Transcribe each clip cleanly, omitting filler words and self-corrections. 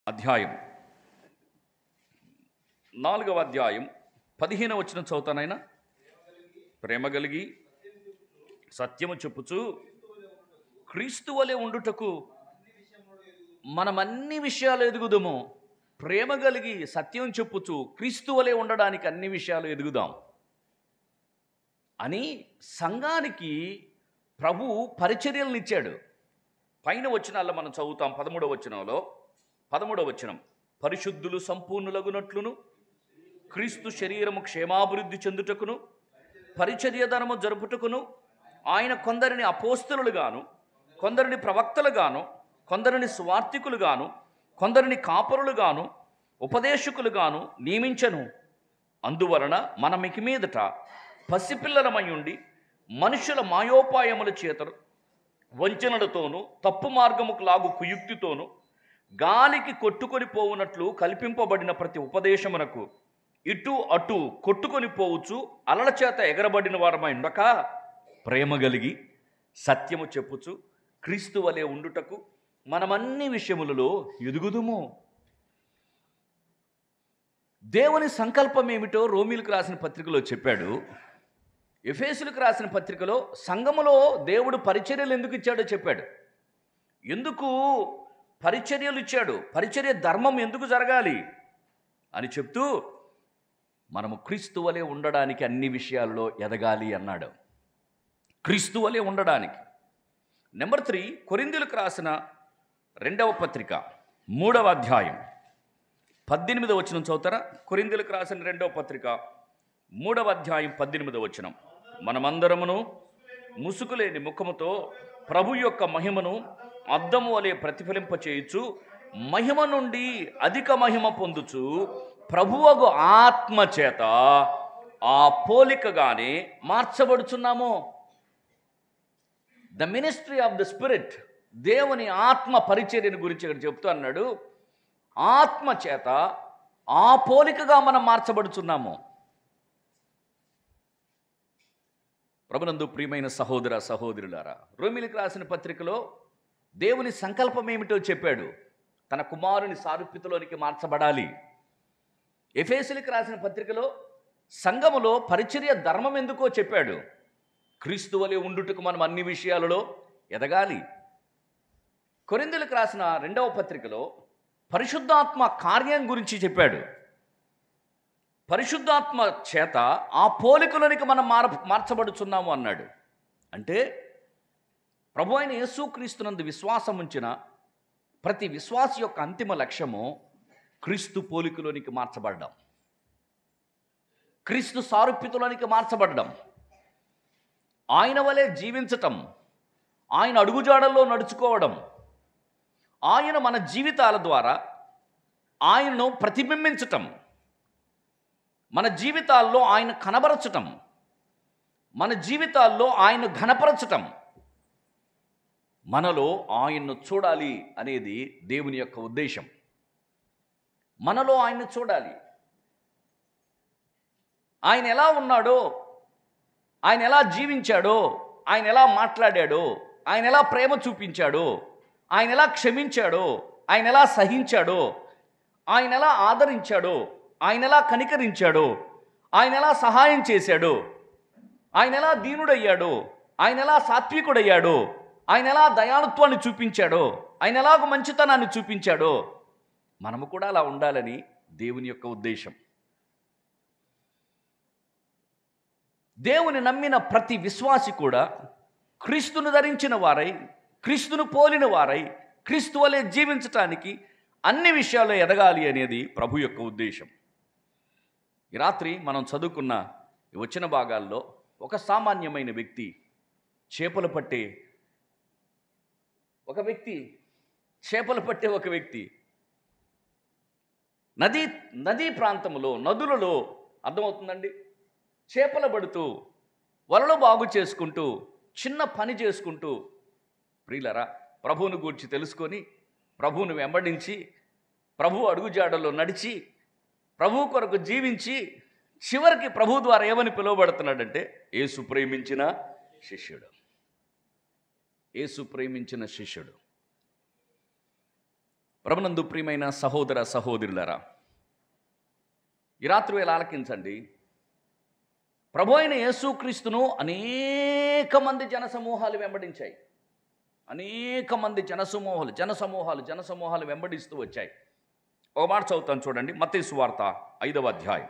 అధ్యాయం 4వ అధ్యాయం 15వ వచనం చదువుతానైనా. ప్రేమ కలిగి సత్యము చెప్పుచు క్రీస్తు వలె ఉండుటకు మనం అన్ని విషయాలు ఎదుగుదాము. ప్రేమ కలిగి సత్యం చెప్పుచు క్రీస్తు వలె ఉండడానికి అన్ని విషయాలు ఎదుగుదాం అని సంఘానికి ప్రభు పరిచర్యలను ఇచ్చాడు. పైన వచనాల్లో మనం చదువుతాం. 13వ వచనం, పరిశుద్ధులు సంపూర్ణులగునట్లును క్రీస్తు శరీరము క్షేమాభివృద్ధి చెందుటకును పరిచర్యధనము జరుపుటకును ఆయన కొందరిని అపోస్తలులుగాను, కొందరిని ప్రవక్తలుగాను, కొందరిని స్వార్థికులుగాను, కొందరిని కాపరులుగాను, ఉపదేశకులుగాను నియమించను. అందువలన మనం ఇక మీదట పసిపిల్లలమై ఉండి మనుషుల మాయోపాయముల చేతను వంచనలతోనూ తప్పు మార్గముకు లాగు కుయుక్తితోనూ గాలికి కొట్టుకొని పోవునట్లు కల్పింపబడిన ప్రతి ఉపదేశమునకు ఇటు అటు కొట్టుకొని పోవచ్చు అలల చేత ఎగరబడిన వారమై ఉండక ప్రేమ కలిగి సత్యము చెప్పుచు క్రీస్తు వలె ఉండుటకు మనమన్ని విషయములలో ఎదుగుదుము. దేవుని సంకల్పం ఏమిటో రోమీలకు రాసిన పత్రికలో చెప్పాడు. ఎఫెసీయులకు రాసిన పత్రికలో సంఘములో దేవుడు పరిచర్యలు ఎందుకు ఇచ్చాడో చెప్పాడు. ఎందుకు పరిచర్యలు ఇచ్చాడు, పరిచర్య ధర్మం ఎందుకు జరగాలి అని చెప్తూ మనము క్రీస్తు వలె ఉండడానికి అన్ని విషయాల్లో ఎదగాలి అన్నాడు. క్రీస్తు వలె ఉండడానికి. నెంబర్ 3, కొరింథీయులకు రాసిన 2వ పత్రిక 3వ అధ్యాయం 18వ వచనం చదువుతారా? కొరింథీయులకు రాసిన 2వ పత్రిక 3వ అధ్యాయం 18వ వచనం. మనమందరమును ముసుగులేని ముఖముతో ప్రభు యొక్క మహిమను అద్దము వలె ప్రతిఫలింపచేయుచు మహిమ నుండి అధిక మహిమ పొందుచు ప్రభువగు ఆత్మ చేత ఆ పోలికగానే మార్చబడుచున్నాము. The ministry of the spirit, దేవుని ఆత్మ పరిచర్యను గురించి ఇక్కడ చెప్తూ అన్నాడు. ఆత్మ చేత ఆ పోలికగా మనం మార్చబడుచున్నాము. ప్రభునందు ప్రియమైన సహోదర సహోదరులారా, రోమీయులకు రాసిన పత్రికలో దేవుని సంకల్పం ఏమిటో చెప్పాడు. తన కుమారుని సారూప్యతలోనికి మార్చబడాలి. ఎఫెసీయులకు రాసిన పత్రికలో సంఘములో పరిచర్య ధర్మం ఎందుకో చెప్పాడు. క్రీస్తు వలె ఉండుటకు మనం అన్ని విషయాలలో ఎదగాలి. కొరింథీయులకు రాసిన 2వ పత్రికలో పరిశుద్ధాత్మ కార్యం గురించి చెప్పాడు. పరిశుద్ధాత్మ చేత ఆ పోలికలోనికి మనం మార్చబడుచున్నాము అన్నాడు. అంటే ప్రభు అయిన యేసుక్రీస్తునందు విశ్వాసం ఉంచిన ప్రతి విశ్వాసి యొక్క అంతిమ లక్ష్యము క్రీస్తు పోలికలోనికి మార్చబడడం, క్రీస్తు సారూప్యతలోనికి మార్చబడడం, ఆయన వలె జీవించటం, ఆయన అడుగుజాడల్లో నడుచుకోవడం, ఆయన మన జీవితాల ద్వారా ఆయనను ప్రతిబింబించటం, మన జీవితాల్లో ఆయన కనబరచటం, మన జీవితాల్లో ఆయన ఘనపరచటం, మనలో ఆయన్ను చూడాలి అనేది దేవుని యొక్క ఉద్దేశం. మనలో ఆయన్ను చూడాలి. ఆయన ఎలా ఉన్నాడో, ఆయన ఎలా జీవించాడో, ఆయన ఎలా మాట్లాడాడో, ఆయన ఎలా ప్రేమ చూపించాడో, ఆయన ఎలా క్షమించాడో, ఆయన ఎలా సహించాడో, ఆయన ఎలా ఆదరించాడో, ఆయన ఎలా కనికరించాడో, ఆయన ఎలా సహాయం చేశాడో, ఆయన ఎలా దీనుడయ్యాడో, ఆయన ఎలా సాత్వికుడయ్యాడో, ఆయన ఎలా దయాళుత్వాన్ని చూపించాడో, ఆయన ఎలాగ మంచితనాన్ని చూపించాడో, మనము కూడా అలా ఉండాలని దేవుని యొక్క ఉద్దేశం. దేవుని నమ్మిన ప్రతి విశ్వాసి కూడా క్రీస్తును ధరించిన వారై, క్రీస్తును పోలిన వారై, క్రీస్తు వలె జీవించటానికి అన్ని విషయాల్లో ఎదగాలి అనేది ప్రభు యొక్క ఉద్దేశం. ఈ రాత్రి మనం చదువుకున్న వచ్చిన భాగాల్లో ఒక సామాన్యమైన వ్యక్తి, చేపలు పట్టే ఒక వ్యక్తి నదీ ప్రాంతంలో, నదులలో, అర్థమవుతుందండి, చేపలు పడుతూ వలలు బాగు చేసుకుంటూ చిన్న పని చేసుకుంటూ, ప్రియులరా, ప్రభువును గూర్చి తెలుసుకొని ప్రభువును వెంబడించి ప్రభు అడుగుజాడల్లో నడిచి ప్రభు కొరకు జీవించి చివరికి ప్రభు ద్వారా ఏమని పిలువబడుతున్నాడంటే యేసు ప్రేమించిన శిష్యుడు. యేసు ప్రేమించిన శిష్యుడు. ప్రభునందు ప్రియమైన సహోదర సహోదరులారా, ఈ రాత్రి వేళ ఆలకించండి. ప్రభు అయిన యేసుక్రీస్తును అనేక మంది జనసమూహాలు వెంబడించాయి. అనేక మంది జనసమూహాలు వెంబడిస్తూ వచ్చాయి. ఒక మాట చదువుతాను చూడండి. మత్తయి సువార్త 5వ అధ్యాయం.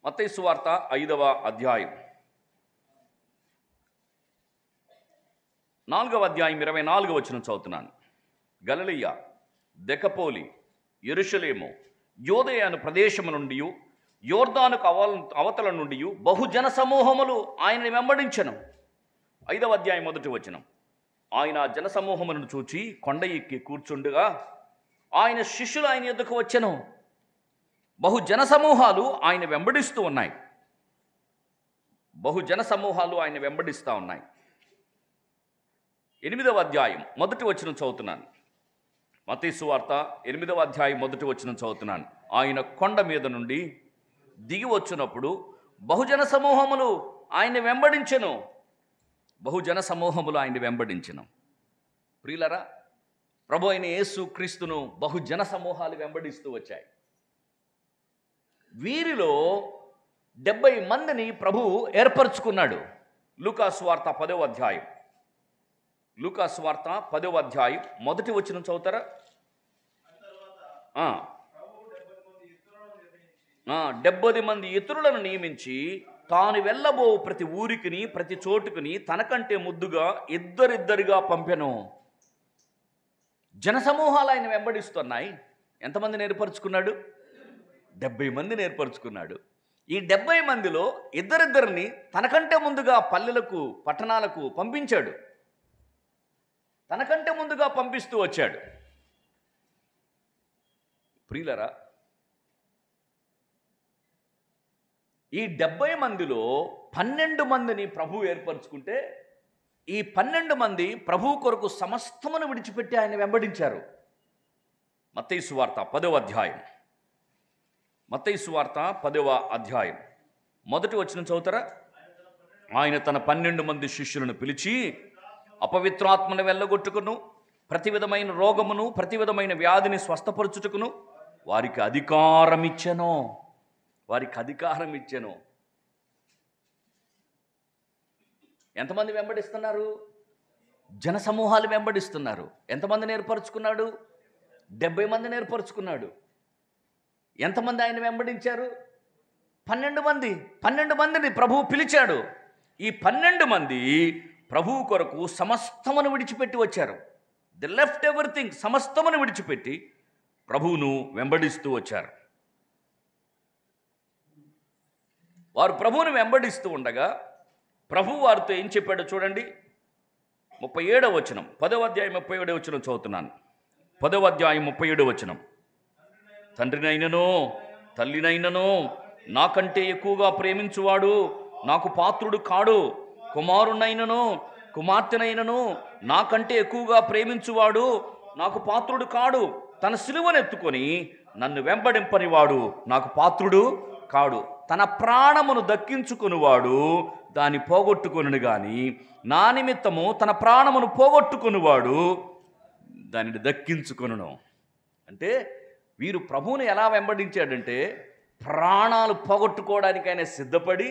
మత్తయి సువార్త 5వ అధ్యాయం 4వ అధ్యాయం 24వ వచనం చదువుతున్నాను. గలిలయ, దెకపోలి, యెరూషలేము, యోదయ అను ప్రదేశము నుండి, యోర్దానుకు అవతల నుండి బహుజన సమూహములు ఆయనని వెంబడించెను. 5వ అధ్యాయం 1వ వచనం. ఆయన జనసమూహములను చూచి కొండ ఎక్కి కూర్చుండగా ఆయన శిష్యులు ఆయన యొద్దకు వచ్చెను. బహుజన సమూహాలు ఆయన వెంబడిస్తూ ఉన్నాయి. ఆయన వెంబడిస్తూ ఉన్నాయి. 8వ అధ్యాయం 1వ వచనం చదువుతున్నాను. మత్తయి సువార్త 8వ అధ్యాయం 1వ వచనం చదువుతున్నాను. ఆయన కొండ మీద నుండి దిగి వచ్చినప్పుడు బహుజన సమూహములు ఆయన వెంబడించెను. ప్రియులరా, ప్రభు అయిన యేసు క్రీస్తును బహుజన సమూహాలు వెంబడిస్తూ వచ్చాయి. వీరిలో 70 మందిని ప్రభువు ఏర్పరచుకున్నాడు. లూకా సువార్త 10వ అధ్యాయం 1వ వచనం చదువుతారా? 70 మంది ఇతరులను నియమించి తాను వెళ్ళబో ప్రతి ఊరికిని ప్రతి చోటుకుని తనకంటే ముద్దుగా ఇద్దరిద్దరిగా పంపెను. జనసమూహాలు ఆయన వెంబడిస్తున్నాయి. ఎంతమందిని ఏర్పరచుకున్నాడు? 70 మందిని ఏర్పరచుకున్నాడు. ఈ 70 మందిలో ఇద్దరిద్దరిని తనకంటే ముందుగా పల్లెలకు, పట్టణాలకు పంపించాడు. తనకంటే ముందుగా పంపిస్తూ వచ్చాడు. ప్రియులరా, ఈ 70 మందిలో 12 మందిని ప్రభువు ఏర్పరచుకుంటే, ఈ 12 మంది ప్రభువు కొరకు సమస్తమును విడిచిపెట్టి ఆయన వెంబడించారు. మత్తయి సువార్త 10వ అధ్యాయం 1వ వచనం చదువుతారా? ఆయన తన 12 మంది శిష్యులను పిలిచి అపవిత్రాత్మను వెళ్ళగొట్టుకును, ప్రతి విధమైన రోగమును, ప్రతి విధమైన వ్యాధిని స్వస్థపరచుటకును వారికి అధికారం ఇచ్చెను. ఎంతమంది వెంబడిస్తున్నారు? జనసమూహాలు వెంబడిస్తున్నారు. ఎంతమందిని ఏర్పరచుకున్నాడు? 70 మందిని ఏర్పరచుకున్నాడు. ఎంతమంది ఆయన వెంబడించారు? 12 మందిని ప్రభువు పిలిచాడు. ఈ 12 మంది ప్రభువు కొరకు సమస్తమును విడిచిపెట్టి వచ్చారు. ది లెఫ్ట్ ఎవ్రీథింగ్, సమస్తమును విడిచిపెట్టి ప్రభువును వెంబడిస్తూ వచ్చారు. వారు ప్రభువును వెంబడిస్తూ ఉండగా ప్రభువు వారితో ఏం చెప్పాడో చూడండి. 37వ వచనం, 10వ అధ్యాయం 37వ వచనం చదువుతున్నాను. 10వ అధ్యాయం 37వ వచనం. తండ్రినైనను తల్లినైనను నాకంటే ఎక్కువగా ప్రేమించువాడు నాకు పాత్రుడు కాడు. కుమారునైనను కుమార్తెనైనను నాకంటే ఎక్కువగా ప్రేమించువాడు నాకు పాత్రుడు కాడు. తన సిలువనెత్తుకొని నన్ను వెంబడింపనివాడు నాకు పాత్రుడు కాడు. తన ప్రాణమును దక్కించుకొనివాడు దాన్ని పోగొట్టుకొనును గాని, నా నిమిత్తము తన ప్రాణమును పోగొట్టుకొనివాడు దానిని దక్కించుకొనును. అంటే వీరు ప్రభువుని ఎలా వెంబడించాడంటే, ప్రాణాలు పోగొట్టుకోవడానికి ఆయన సిద్ధపడి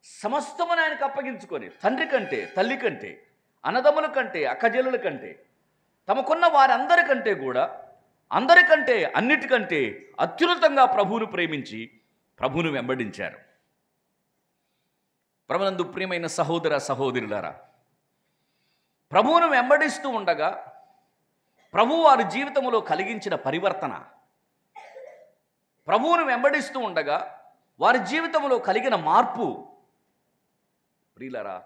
సమస్తమును ఆయనకు అప్పగించుకొని, తండ్రి కంటే, తల్లి కంటే, అన్నదమ్ముల కంటే, అక్కజల్లుల కంటే, తమకున్న వారందరికంటే కూడా, అందరికంటే, అన్నిటికంటే అత్యున్నతంగా ప్రభువును ప్రేమించి ప్రభువును వెంబడించారు. ప్రభునందు ప్రియమైన సహోదర సహోదరులారా, ప్రభువును వెంబడిస్తూ ఉండగా ప్రభువు వారి జీవితంలో కలిగించిన పరివర్తన, ప్రభువును వెంబడిస్తూ ఉండగా వారి జీవితంలో కలిగిన మార్పు, ప్రియులారా,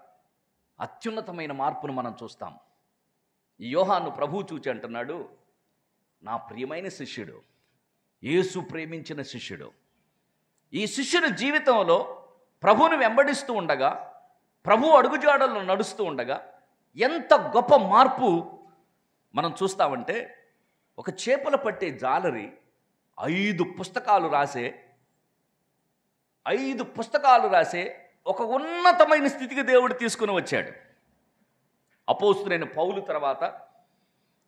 అత్యున్నతమైన మార్పును మనం చూస్తాం. ఈ యోహాను ప్రభువు చూచి అంటున్నాడు, నా ప్రియమైన శిష్యుడు, యేసు ప్రేమించిన శిష్యుడు. ఈ శిష్యుని జీవితంలో ప్రభువును వెంబడిస్తూ ఉండగా, ప్రభు అడుగుజాడల్లో నడుస్తూ ఉండగా ఎంత గొప్ప మార్పు మనం చూస్తామంటే, ఒక చేపలు పట్టే జాలరి 5 పుస్తకాలు రాసే ఒక ఉన్నతమైన స్థితికి దేవుడు తీసుకుని వచ్చాడు. అపోస్తులైన పౌలు తర్వాత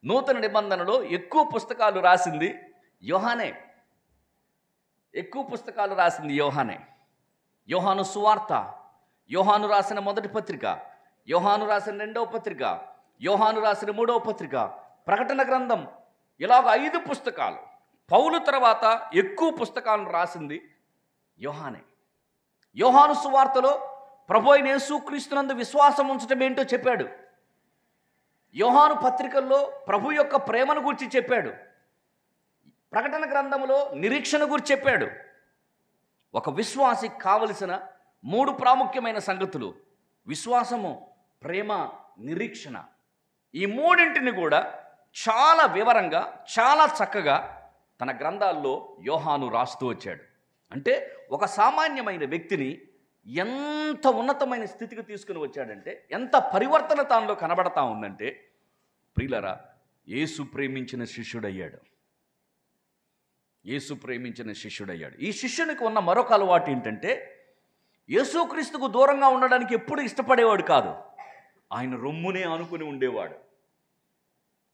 నూతన నిబంధనలో ఎక్కువ పుస్తకాలు రాసింది యోహానే. ఎక్కువ పుస్తకాలు రాసింది యోహానే. యోహాను సువార్త, యోహాను రాసిన మొదటి పత్రిక, యోహాను రాసిన రెండవ పత్రిక, యోహాను రాసిన మూడవ పత్రిక, ప్రకటన గ్రంథం, ఇలాగ 5 పుస్తకాలు. పౌలు తర్వాత ఎక్కువ పుస్తకాలను రాసింది యోహానే. యోహాను సువార్తలో ప్రభు అయిన యేసుక్రీస్తునందు విశ్వాసం ఉంచడం ఏంటో చెప్పాడు. యోహాను పత్రికల్లో ప్రభు యొక్క ప్రేమను గురించి చెప్పాడు. ప్రకటన గ్రంథంలో నిరీక్షణ గురించి చెప్పాడు. ఒక విశ్వాసికి కావలసిన 3 ప్రాముఖ్యమైన సంగతులు: విశ్వాసము, ప్రేమ, నిరీక్షణ. ఈ మూడింటిని కూడా చాలా వివరంగా, చాలా చక్కగా తన గ్రంథాల్లో యోహాను రాస్తూ వచ్చాడు. అంటే ఒక సామాన్యమైన వ్యక్తిని ఎంత ఉన్నతమైన స్థితికి తీసుకుని వచ్చాడంటే, ఎంత పరివర్తన తానులో కనబడతా ఉందంటే, ప్రియులరా, యేసు ప్రేమించిన శిష్యుడయ్యాడు. యేసు ప్రేమించిన శిష్యుడయ్యాడు. ఈ శిష్యునికి ఉన్న మరొక అలవాటు ఏంటంటే, యేసుక్రీస్తుకు దూరంగా ఉండడానికి ఎప్పుడు ఇష్టపడేవాడు కాదు. ఆయన రొమ్మునే ఆనుకుని ఉండేవాడు.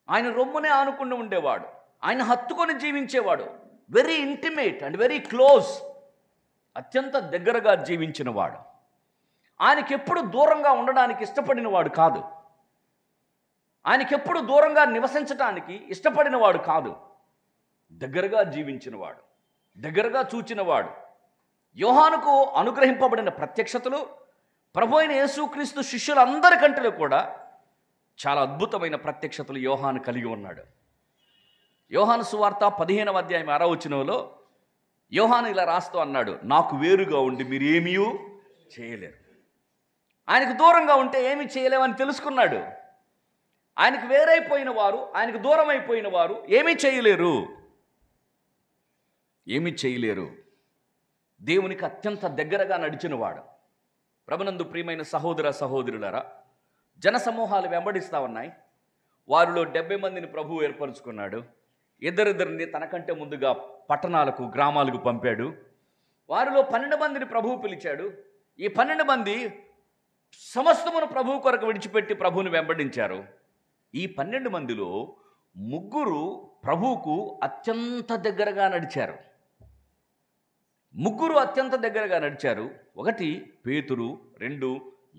ఆయన రొమ్మునే ఆనుకుని ఉండేవాడు. ఆయన హత్తుకొని జీవించేవాడు. Very intimate and very close, అత్యంత దగ్గరగా జీవించినవాడు. ఆయనకెప్పుడు దూరంగా ఉండడానికి ఇష్టపడినవాడు కాదు. ఆయనకెప్పుడు దూరంగా నివసించడానికి ఇష్టపడినవాడు కాదు. దగ్గరగా జీవించినవాడు, దగ్గరగా చూచినవాడు. యోహానుకు అనుగ్రహింపబడిన ప్రత్యక్షతలు ప్రభు అయిన యేసుక్రీస్తు శిష్యులందరికంటే కూడా చాలా అద్భుతమైన ప్రత్యక్షతలు యోహాను కలిగి ఉన్నాడు. యోహాను సువార్త 15వ అధ్యాయం 6వ వచనంలో యోహాను ఇలా రాస్తూ అన్నాడు, నాకు వేరుగా ఉండి మీరు ఏమీ చేయలేరు. ఆయనకు దూరంగా ఉంటే ఏమీ చేయలేమని తెలుసుకున్నాడు. ఆయనకు వేరైపోయిన వారు, ఆయనకు దూరం అయిపోయిన వారు ఏమీ చేయలేరు. ఏమీ చేయలేరు. దేవునికి అత్యంత దగ్గరగా నడిచినవాడు. ప్రభునందు ప్రియమైన సహోదర సహోదరులారా, జనసమూహాలు వెంబడిస్తూ ఉన్నాయి. వారిలో 70 మందిని ప్రభువు ఏర్పరచుకున్నాడు. ఇద్దరిద్దరిని తనకంటే ముందుగా పట్టణాలకు, గ్రామాలకు పంపాడు. వారిలో 12 మందిని ప్రభువు పిలిచాడు. ఈ 12 మంది సమస్తమును ప్రభువు కొరకు విడిచిపెట్టి ప్రభువుని వెంబడించారు. ఈ 12 మందిలో 3 ప్రభువుకు అత్యంత దగ్గరగా నడిచారు. 3 అత్యంత దగ్గరగా నడిచారు. 1 పేతురు, 2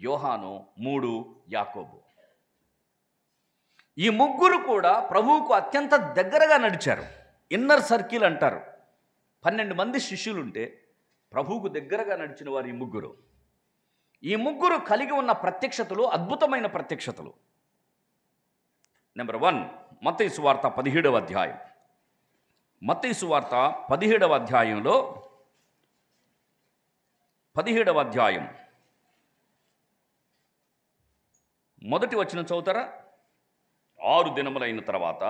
యోహాను, 3 యాకోబు. ఈ 3 కూడా ప్రభువుకు అత్యంత దగ్గరగా నడిచారు. ఇన్నర్ సర్కిల్ అంటారు. 12 మంది శిష్యులుంటే ప్రభువుకు దగ్గరగా నడిచిన వారు ఈ 3. ఈ 3 కలిగి ఉన్న ప్రత్యక్షతలు అద్భుతమైన ప్రత్యక్షతలు. నెంబర్ 1, మత్తయి సువార్త 17వ అధ్యాయం. మత్తయి సువార్త 17వ అధ్యాయంలో 17వ అధ్యాయం మొదటి వచనం చదువుతారా? 6 దినములైన తర్వాత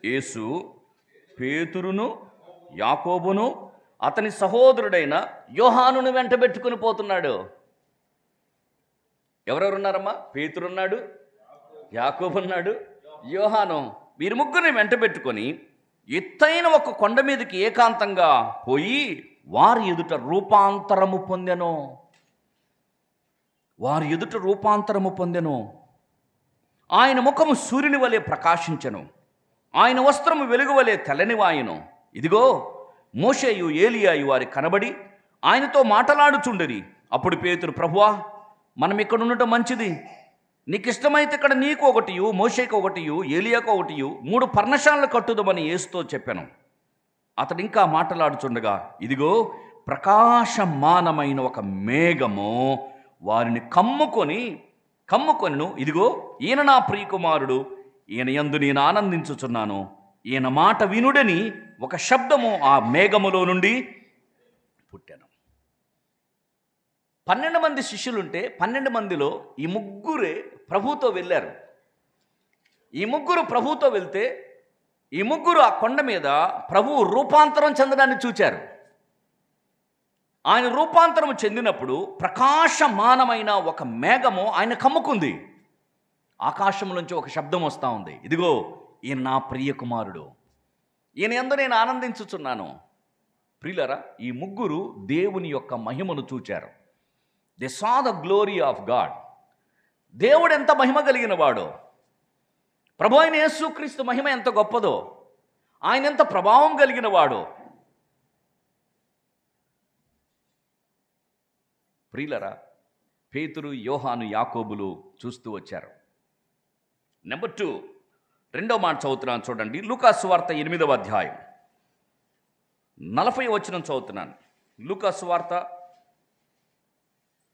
యేసు పేతురును, యాకోబును, అతని సహోదరుడైన యోహానును వెంటబెట్టుకుని పోతున్నాడు. ఎవరెవరున్నారమ్మా? పేతురున్నాడు, యాకోబున్నాడు, యోహాను. వీరి 3ని వెంటబెట్టుకొని ఎత్తైన ఒక కొండ మీదకి ఏకాంతంగా పోయి వారి ఎదుట రూపాంతరము పొందెను. వారి ఎదుట రూపాంతరము పొందెను. ఆయన ముఖము సూర్యుని వలె ప్రకాశించెను. ఆయన వస్త్రము వెలుగు వలె తెల్లనివాయెను. ఇదిగో మోషేయు ఏలియాయు వారి కనబడి ఆయనతో మాటలాడుచుండిరి. అప్పుడు పేతురు, ప్రభువా, మనం ఇక్కడ ఉండటం మంచిది. నీకు ఇష్టమైతే ఇక్కడ నీకు ఒకటియు, మోషేకు ఒకటియు, ఏలియాకు ఒకటియు 3 పర్ణశాలలు కట్టుదమని యేసుతో చెప్పాను. అతడు ఇంకా మాట్లాడుచుండగా ఇదిగో ప్రకాశమానమైన ఒక మేఘము వారిని కమ్ముకొనిను. ఇదిగో ఈయన నా ప్రియకుమారుడు, ఈయన యందు నేను ఆనందించుచున్నాను, ఈయన మాట వినుడని ఒక శబ్దము ఆ మేఘములో నుండి పుట్టెను. 12 మంది శిష్యులుంటే 12 మందిలో ఈ 3 ప్రభువుతో వెళ్ళారు. ఈ 3 ప్రభువుతో వెళ్తే ఈ 3 ఆ కొండ మీద ప్రభువు రూపాంతరం చెందడాన్ని చూచారు. ఆయన రూపాంతరం చెందినప్పుడు ప్రకాశమానమైన ఒక మేఘము ఆయన కమ్ముకుంది. ఆకాశం నుంచి ఒక శబ్దం వస్తూ ఉంది, ఇదిగో ఈయన నా ప్రియ కుమారుడు, ఈయన యందు నేను ఆనందించుచున్నాను. ప్రియులరా, ఈ 3 దేవుని యొక్క మహిమను చూచారు. They saw the glory of God. దేవుడు ఎంత మహిమ కలిగిన వాడో. ప్రభు అయిన యేసుక్రీస్తు మహిమ ఎంత గొప్పదో, ఆయన ఎంత ప్రభావం కలిగిన వాడో. ప్రియులరా, పేతురు, యోహాను, యాకోబులు చూస్తూ వచ్చారు. నెంబర్ 2, రెండో మాట చదువుతున్నాను చూడండి. లూకా సువార్త 8వ అధ్యాయం 40వ వచనం చదువుతున్నాను. లూకా సువార్త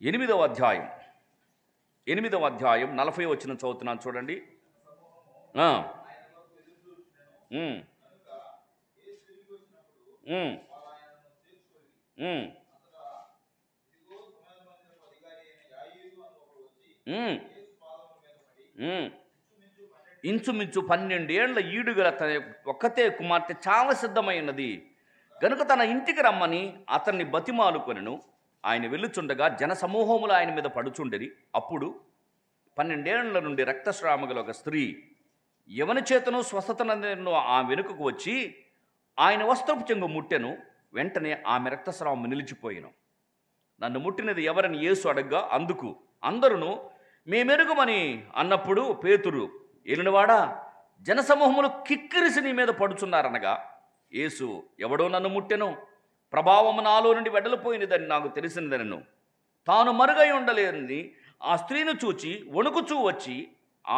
8వ అధ్యాయం 40వ వచనం చదువుతున్నాను చూడండి. ఇంచుమించు 12 ఏళ్ల ఈడుగల తన ఒక్కతే కుమార్తె చాలా సిద్ధమై ఉన్నది గనుక తన ఇంటికి రమ్మని అతన్ని బతిమాలుకొనెను. ఆయన వెళ్ళుచుండగా జన సమూహములు ఆయన మీద పడుచుండెరి. అప్పుడు 12 ఏళ్ల నుండి రక్తస్రావ గల ఒక స్త్రీ ఎవని చేతను స్వస్థతను ఆ వెనుకకు వచ్చి ఆయన వస్త్రపు చెంగు ముట్టెను. వెంటనే ఆమె రక్తస్రావం నిలిచిపోయిను. నన్ను ముట్టినది ఎవరని యేసు అడగ్గా అందుకు అందరూ మేమెరుగుమని అన్నప్పుడు పేతురు, ఏలినవాడా, జనసమూహములు కిక్కిరిసి నీ మీద పడుచున్నారనగా యేసు, ఎవడో నన్ను ముట్టెను, ప్రభావము నాలో నుండి వెడలిపోయినదని నాకు తెలిసినదనను. తాను మరుగై ఉండలేని ఆ స్త్రీని చూచి వణుకుచూ వచ్చి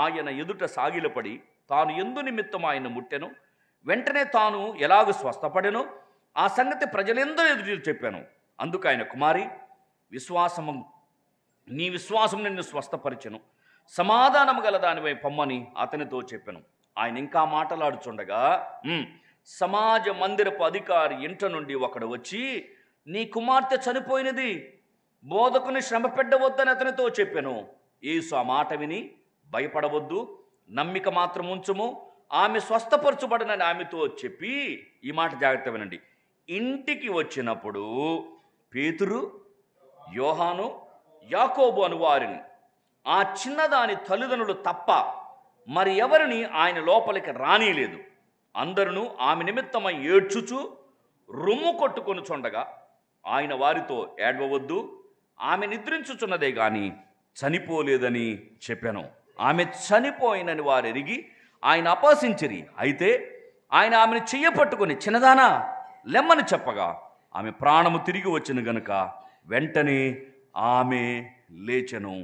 ఆయన ఎదుట సాగిలపడి తాను ఎందు నిమిత్తం ఆయన ముట్టెను. వెంటనే తాను ఎలాగూ స్వస్థపడెనో ఆ సంగతి ప్రజలెందరూ ఎదురు చెప్పాను. అందుకు ఆయన, కుమారి, నీ విశ్వాసం నిన్ను స్వస్థపరిచెను, సమాధానము గల దానివై పొమ్మని అతనితో చెప్పాను. ఆయన ఇంకా మాట్లాడుచుండగా సమాజ మందిరపు అధికారి ఇంట నుండి ఒకడు వచ్చి, నీ కుమార్తె చనిపోయినది, బోధకుని శ్రమ పెట్టవద్దని అతనితో చెప్పాను. యేసు ఆ మాట విని, భయపడవద్దు, నమ్మిక మాత్రం ఉంచుము, ఆమె స్వస్థపరచబడనని ఆమెతో చెప్పి, ఈ మాట జాగ్రత్త వినండి, ఇంటికి వచ్చినప్పుడు పేతురు, యోహాను, యాకోబు అను వారిని, ఆ చిన్నదాని తల్లిదండ్రులు తప్ప మరి ఎవరిని ఆయన లోపలికి రానీలేదు. అందరూ ఆమె నిమిత్తమై ఏడ్చుచు రొమ్ము కొట్టుకొనుచుండగా ఆయన వారితో, ఏడవవద్దు, ఆమె నిద్రించుచున్నదే గాని చనిపోలేదని చెప్పాను. ఆమె చనిపోయినని వారు ఎరిగి ఆయన అపహసించిరి. అయితే ఆయన ఆమెను చెయ్యపట్టుకొని, చిన్నదానా లెమ్మని చెప్పగా ఆమె ప్రాణము తిరిగి వచ్చిన గనుక వెంటనే ఆమె లేచెను.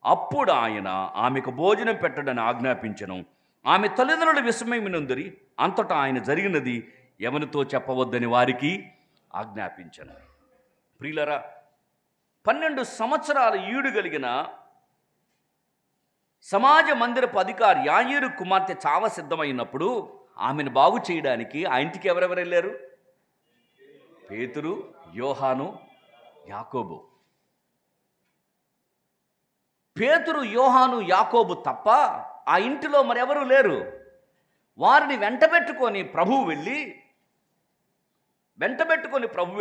అప్పుడు ఆయన ఆమెకు భోజనం పెట్టడని ఆజ్ఞాపించెను. ఆమె తల్లిదండ్రులు విస్మయమునందరి. అంతటా ఆయన జరిగినది ఎవరితో చెప్పవద్దని వారికి ఆజ్ఞాపించెను. ప్రియులరా, 12 సంవత్సరాల ఈడు కలిగిన సమాజ మందిరపు అధికారి యాయీరు కుమార్తె చావ సిద్ధమైనప్పుడు ఆమెను బాగు చేయడానికి ఆ ఇంటికి ఎవరెవరు వెళ్ళారు? పేతురు, యోహాను, యాకోబు. పేతురు, యోహాను, యాకోబు తప్ప ఆ ఇంటిలో మరెవరూ లేరు. వారిని వెంటబెట్టుకొని ప్రభు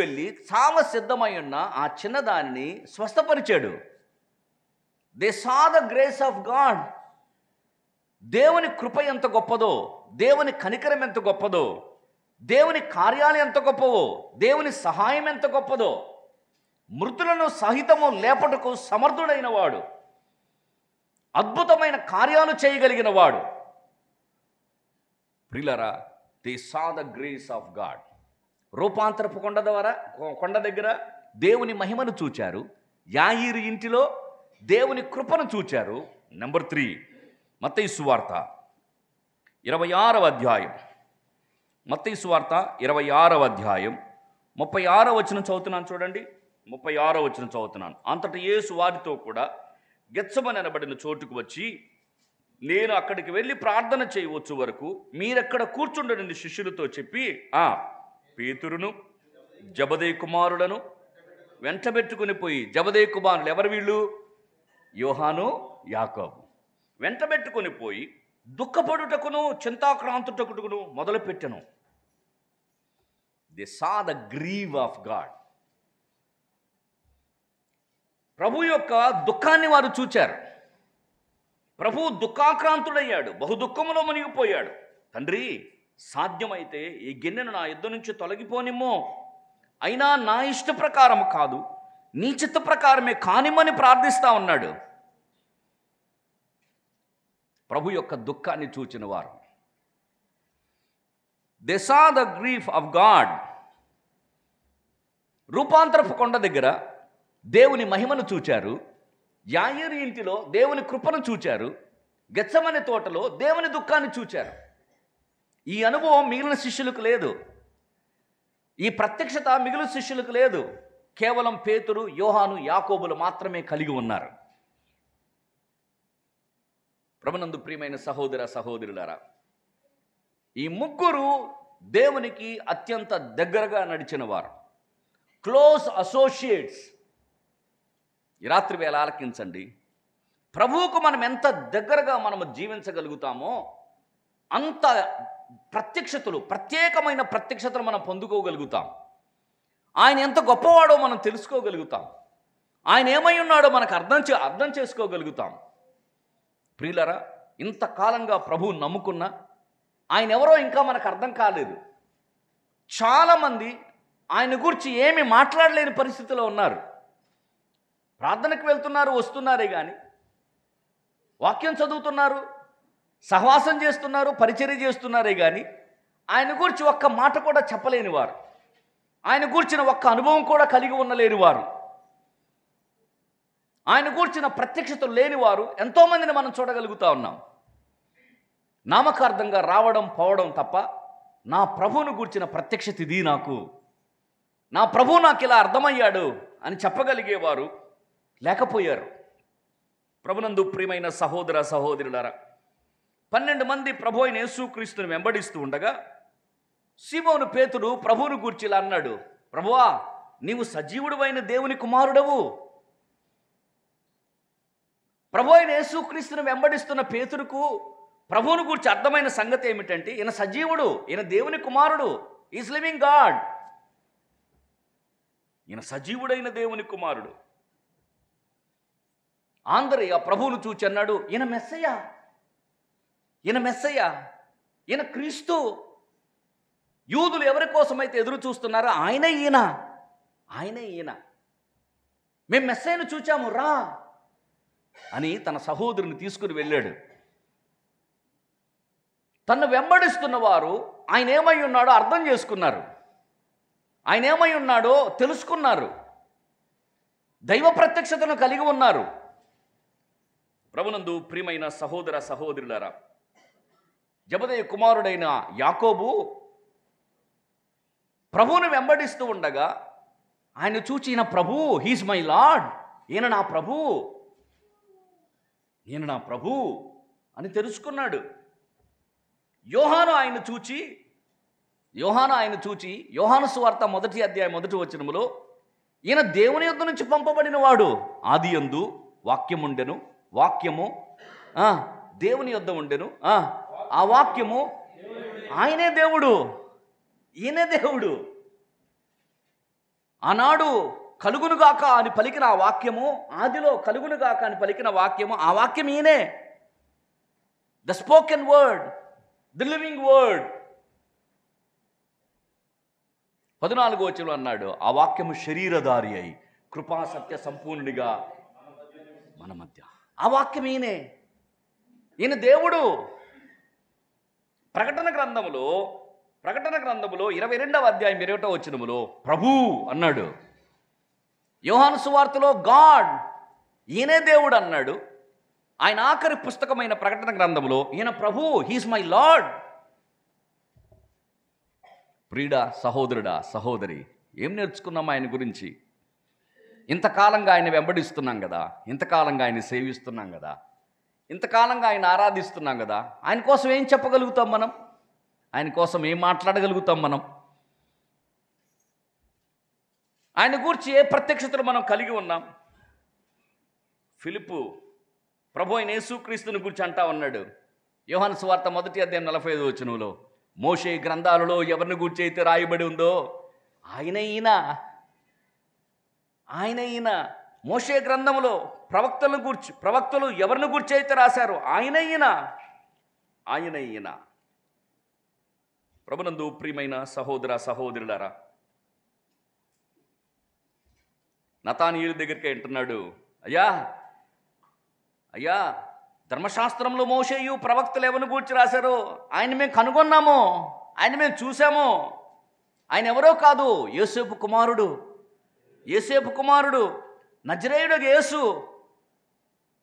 వెళ్ళి చావ సిద్ధమై ఉన్న ఆ చిన్నదానిని స్వస్థపరిచాడు. They saw the grace of God. దేవుని కృప ఎంత గొప్పదో, దేవుని కనికరం ఎంత గొప్పదో, దేవుని కార్యాలు ఎంత గొప్పవో, దేవుని సహాయం ఎంత గొప్పదో. మృతులను సహితము లేపటకు సమర్థుడైన వాడు, అద్భుతమైన కార్యాలు చేయగలిగిన వాడు. ప్రియులరా, they saw the grace of God. రూపాంతరపు కొండ దగ్గర దేవుని మహిమను చూచారు. యాయీరు ఇంటిలో దేవుని కృపను చూచారు. నెంబర్ 3, మత్తయి సువార్త 26వ అధ్యాయం. మత్తయి సువార్త 26వ అధ్యాయం 36వ వచనం చదువుతున్నాను చూడండి. 36వ వచనం చదువుతున్నాను. అంతటా యేసు వారితో కూడా గెత్సెమని అనబడిన చోటుకు వచ్చి, నేను అక్కడికి వెళ్ళి ప్రార్థన చేయవచ్చు వరకు మీరెక్కడ కూర్చుండని శిష్యులతో చెప్పి, పేతురును జబదేయి కుమారులను వెంటబెట్టుకుని పోయి, జబదేయి కుమారులు ఎవరు వీళ్ళు? యోహాను, యాకోబు. వెంటబెట్టుకుని పోయి దుఃఖపడుటకును చింతాక్రాంతుటకును మొదలుపెట్టెను. They saw the grieve of God. ప్రభు యొక్క దుఃఖాన్ని వారు చూచారు. ప్రభు దుఃఖాక్రాంతుడయ్యాడు, బహు దుఃఖములో మునిగిపోయాడు. తండ్రి, సాధ్యమైతే ఈ గిన్నెను నా యుద్ధ నుంచి తొలగిపోనిమ్మో, అయినా నా ఇష్ట ప్రకారం కాదు, నీ చిత్త ప్రకారమే కానిమ్మని ప్రార్థిస్తా ఉన్నాడు. ప్రభు యొక్క దుఃఖాన్ని చూచిన వారు. They saw the grief of God. రూపాంతరపు కొండ దగ్గర దేవుని మహిమను చూచారు. యాయేరు ఇంటిలో దేవుని కృపను చూచారు. గెత్సెమనే తోటలో దేవుని దుఃఖాన్ని చూచారు. ఈ అనుభవం మిగిలిన శిష్యులకు లేదు. ఈ ప్రత్యక్షత మిగిలిన శిష్యులకు లేదు. కేవలం పేతురు, యోహాను, యాకోబులు మాత్రమే కలిగి ఉన్నారు. ప్రభునందు ప్రియమైన సహోదర సహోదరులారా, ఈ ముగ్గురు దేవునికి అత్యంత దగ్గరగా నడిచిన వారు, క్లోజ్ అసోసియేట్స్. ఈ రాత్రి వేళ ఆలకించండి. ప్రభువుకు మనం ఎంత దగ్గరగా మనము జీవించగలుగుతామో అంత ప్రత్యక్షతలు, ప్రత్యేకమైన ప్రత్యక్షతలు మనం పొందుకోగలుగుతాం. ఆయన ఎంత గొప్పవాడో మనం తెలుసుకోగలుగుతాం. ఆయన ఏమై ఉన్నాడో మనకు అర్థం చేసుకోగలుగుతాం. ప్రియులరా, ఇంతకాలంగా ప్రభువు నమ్ముకున్నా ఆయన ఎవరో ఇంకా మనకు అర్థం కాలేదు. చాలామంది ఆయన గురించి ఏమి మాట్లాడలేని పరిస్థితిలో ఉన్నారు. ప్రార్థనకు వెళ్తున్నారు, వస్తున్నారే కానీ, వాక్యం చదువుతున్నారు, సహవాసం చేస్తున్నారు, పరిచర్య చేస్తున్నారే కానీ ఆయన గురించి ఒక్క మాట కూడా చెప్పలేని వారు, ఆయన గూర్చిన ఒక్క అనుభవం కూడా కలిగి ఉండలేని వారు, ఆయన గూర్చిన ప్రత్యక్షతలు లేని వారు ఎంతోమందిని మనం చూడగలుగుతా ఉన్నాం. నామకార్థంగా రావడం పోవడం తప్ప నా ప్రభువును గూర్చిన ప్రత్యక్షత ఇది, నా ప్రభువు నాకు ఇలా అర్థమయ్యాడు అని చెప్పగలిగేవారు లేకపోయారు. ప్రభునందు ప్రియమైన సహోదర సహోదరులారా, 12 మంది ప్రభు అయిన యేసుక్రీస్తుని వెంబడిస్తూ ఉండగా సీమోను పేతురు ప్రభువును గూర్చి ఇలా అన్నాడు, ప్రభువా, నీవు సజీవుడైన దేవుని కుమారుడవు. ప్రభు అయిన యేసుక్రీస్తుని వెంబడిస్తున్న పేతురుకు ప్రభువును గూర్చి అర్థమైన సంగతి ఏమిటంటే, ఈయన సజీవుడు, ఈయన దేవుని కుమారుడు, ఈజ్ లివింగ్ గాడ్. ఈయన సజీవుడైన దేవుని కుమారుడు. ఆంధ్రయ్య ప్రభువును చూచి అన్నాడు, ఈయన మెస్సయ్య, ఈయన క్రీస్తు. యూదులు ఎవరి కోసమైతే ఎదురు చూస్తున్నారో ఆయనే ఈయన. మేము మెస్సయ్యను చూచాము, రా అని తన సహోదరుని తీసుకుని వెళ్ళాడు. తన్ను వెంబడిస్తున్న వారు ఆయన ఏమై ఉన్నాడో అర్థం చేసుకున్నారు, ఆయన ఏమై ఉన్నాడో తెలుసుకున్నారు, దైవ ప్రత్యక్షతను కలిగి ఉన్నారు. ప్రభునందు ప్రియమైన సహోదర సహోదరులారా, జబదయి కుమారుడైన యాకోబు ప్రభువును వెంబడిస్తూ ఉండగా ఆయన చూచి, ఈయన ప్రభు, హీస్ మై లార్డ్, ఈయన నా ప్రభు అని తెలుసుకున్నాడు. యోహాను ఆయన చూచి యోహాను సువార్త 1వ అధ్యాయం 1వ వచనములో, ఈయన దేవుని యొద్ద నుంచి పంపబడిన వాడు, ఆదియందు వాక్యముండెను, వాక్యము దేవుని యొద్ద ఉండెను, ఆ వాక్యము ఆయనే దేవుడు, ఈయనే దేవుడు. ఆనాడు కలుగునుగాక అని పలికిన ఆ వాక్యము, ఆదిలో కలుగునుగాక అని పలికిన వాక్యము, ఆ వాక్యం ఈయనే. The spoken word, the living word. 14వ వచనంలో అన్నాడు, ఆ వాక్యము శరీరధారి అయి కృపా సత్య సంపూర్ణుడిగా మన మధ్య. ఆ వాక్యం ఈయన దేవుడు. ప్రకటన గ్రంథములో 22వ అధ్యాయం 21వ వచనములో ప్రభు అన్నాడు. యోహాను సువార్తలో గాడ్, ఈయనే దేవుడు అన్నాడు. ఆయన ఆఖరి పుస్తకమైన ప్రకటన గ్రంథంలో ఈయన ప్రభు, హీస్ మై లార్డ్. ప్రియుడా, సహోదరుడా, సహోదరి, ఏం నేర్చుకున్నాం ఆయన గురించి? ఇంతకాలంగా ఆయన వెంబడిస్తున్నాం కదా, ఇంతకాలంగా ఆయన సేవిస్తున్నాం కదా, ఇంతకాలంగా ఆయన ఆరాధిస్తున్నాం కదా, ఆయన కోసం ఏం చెప్పగలుగుతాం మనం? ఆయన కోసం ఏం మాట్లాడగలుగుతాం మనం? ఆయన గురించి ఏ ప్రత్యక్షతలు మనం కలిగి ఉన్నాం? ఫిలిప్పు ప్రభు అయిన యేసుక్రీస్తుని గురించి అంటా ఉన్నాడు. యోహాను సువార్త 1వ అధ్యాయం 45వ వచనంలో, మోషే గ్రంథాలలో ఎవరిని గురించి అయితే రాయబడి ఉందో ఆయన ఈయన. మోషే గ్రంథములో ప్రవక్తలు ఎవరిని గురించి అయితే రాశారో ఆయన ఈయన. ప్రభునందు ప్రియమైన సహోదర సహోదరులారా, నతానీయుల దగ్గరికి అంటున్నాడు, అయ్యా ధర్మశాస్త్రంలో మోషేయు ప్రవక్తలు ఎవరిని గూర్చి రాశారు? ఆయన మేము కనుగొన్నాము, ఆయన మేము చూసాము. ఆయన ఎవరో కాదు, యోసేపు కుమారుడు, యోసేపు కుమారుడు, నజరేయుడగు యేసు,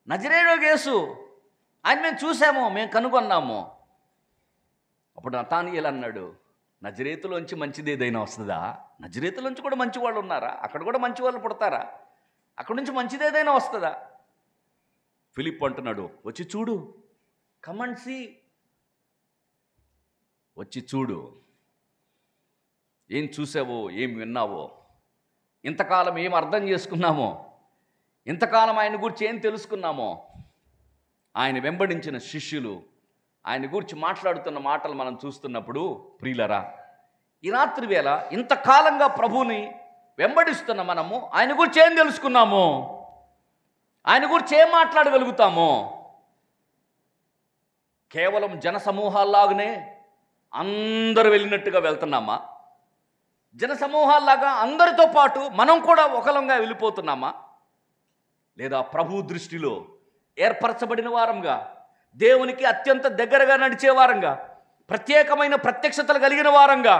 నజరేయుడగు యేసు. ఆయన మేము చూసాము, మేము కనుగొన్నాము. అప్పుడు నతానీయేలు అన్నాడు, నజరేతులోంచి మంచిది ఏదైనా వస్తుందా? నజరేతులోంచి కూడా మంచి వాళ్ళు ఉన్నారా? అక్కడ కూడా మంచి వాళ్ళు పుడతారా? అక్కడ నుంచి మంచిది ఏదైనా వస్తుందా? ఫిలిప్ అంటున్నాడు, వచ్చి చూడు, కమ్ అండ్ సీ, వచ్చి చూడు. ఏం చూసావో, ఏం విన్నావో, ఇంతకాలం ఏం అర్థం చేసుకున్నామో, ఇంతకాలం ఆయన గురించి ఏం తెలుసుకున్నామో. ఆయన వెంబడించిన శిష్యులు ఆయన గురించి మాట్లాడుతున్న మాటలు మనం చూస్తున్నప్పుడు, ప్రియులరా, ఈ రాత్రి వేళ ఇంతకాలంగా ప్రభువుని వెంబడిస్తున్న మనము ఆయన గురించి ఏం తెలుసుకున్నాము, ఆయన గురించి ఏం మాట్లాడగలుగుతాము? కేవలం జన సమూహాల్లాగానే అందరూ వెళ్ళినట్టుగా వెళ్తున్నామా? జన సమూహాల్లాగా అందరితో పాటు మనం కూడా ఒకలంగా వెళ్ళిపోతున్నామా? లేదా ప్రభు దృష్టిలో ఏర్పరచబడిన వారంగా, దేవునికి అత్యంత దగ్గరగా నడిచే వారంగా, ప్రత్యేకమైన ప్రత్యక్షతలు కలిగిన వారంగా,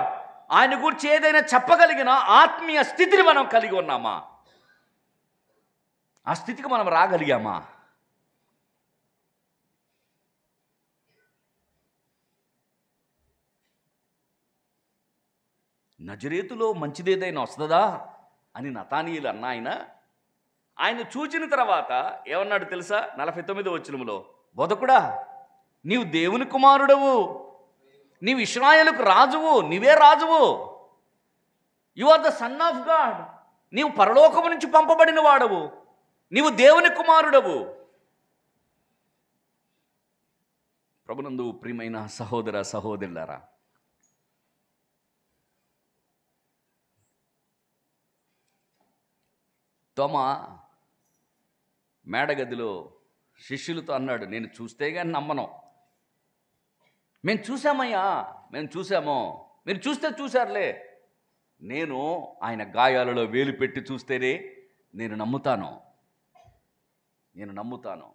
ఆయన గురించి ఏదైనా చెప్పగలిగిన ఆత్మీయ స్థితిని మనం కలిగి ఉన్నామా? ఆ స్థితికి మనం రాగలిగామా? నజరేతులో మంచిదేదైనా వస్తుందా అని నతానీయేలు అన్న ఆయన చూచిన తర్వాత ఏమన్నాడు తెలుసా? 49వ వచనంలో, బోధకుడా, నీవు దేవుని కుమారుడవు, నీవు ఇశ్రాయేలుకు రాజువు, నీవే రాజువు, you are the son of God, నీవు పరలోకము నుంచి పంపబడిన వాడవు, నీవు దేవుని కుమారుడవు. ప్రభునందు ప్రియమైన సహోదర సహోదరులారా, తోమా మేడగదిలో శిష్యులతో అన్నాడు, నేను చూస్తే కానీ నమ్మను. మేము చూసామయ్యా, మేము చూసాము, మీరు చూస్తే చూశారులే, నేను ఆయన గాయాలలో వేలు పెట్టి చూస్తేనే నేను నమ్ముతాను, నేను నమ్ముతాను.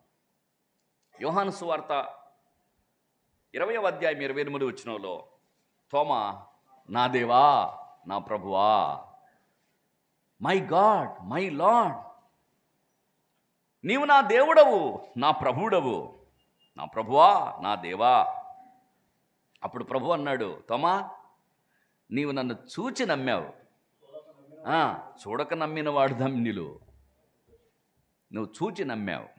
యోహాను సువార్త 20వ అధ్యాయం 28వ వచనంలో, తోమా, నా దేవా, నా ప్రభువా, మై గాడ్, మై లార్డ్, నీవు నా దేవుడవు, నా ప్రభువుడవు, నా ప్రభువా, నా దేవా. అప్పుడు ప్రభు అన్నాడు, తోమా, నీవు నన్ను చూచి నమ్మావు, చూడక నమ్మిన వాడు ధన్యులు, నువ్వు చూచి నమ్మావు.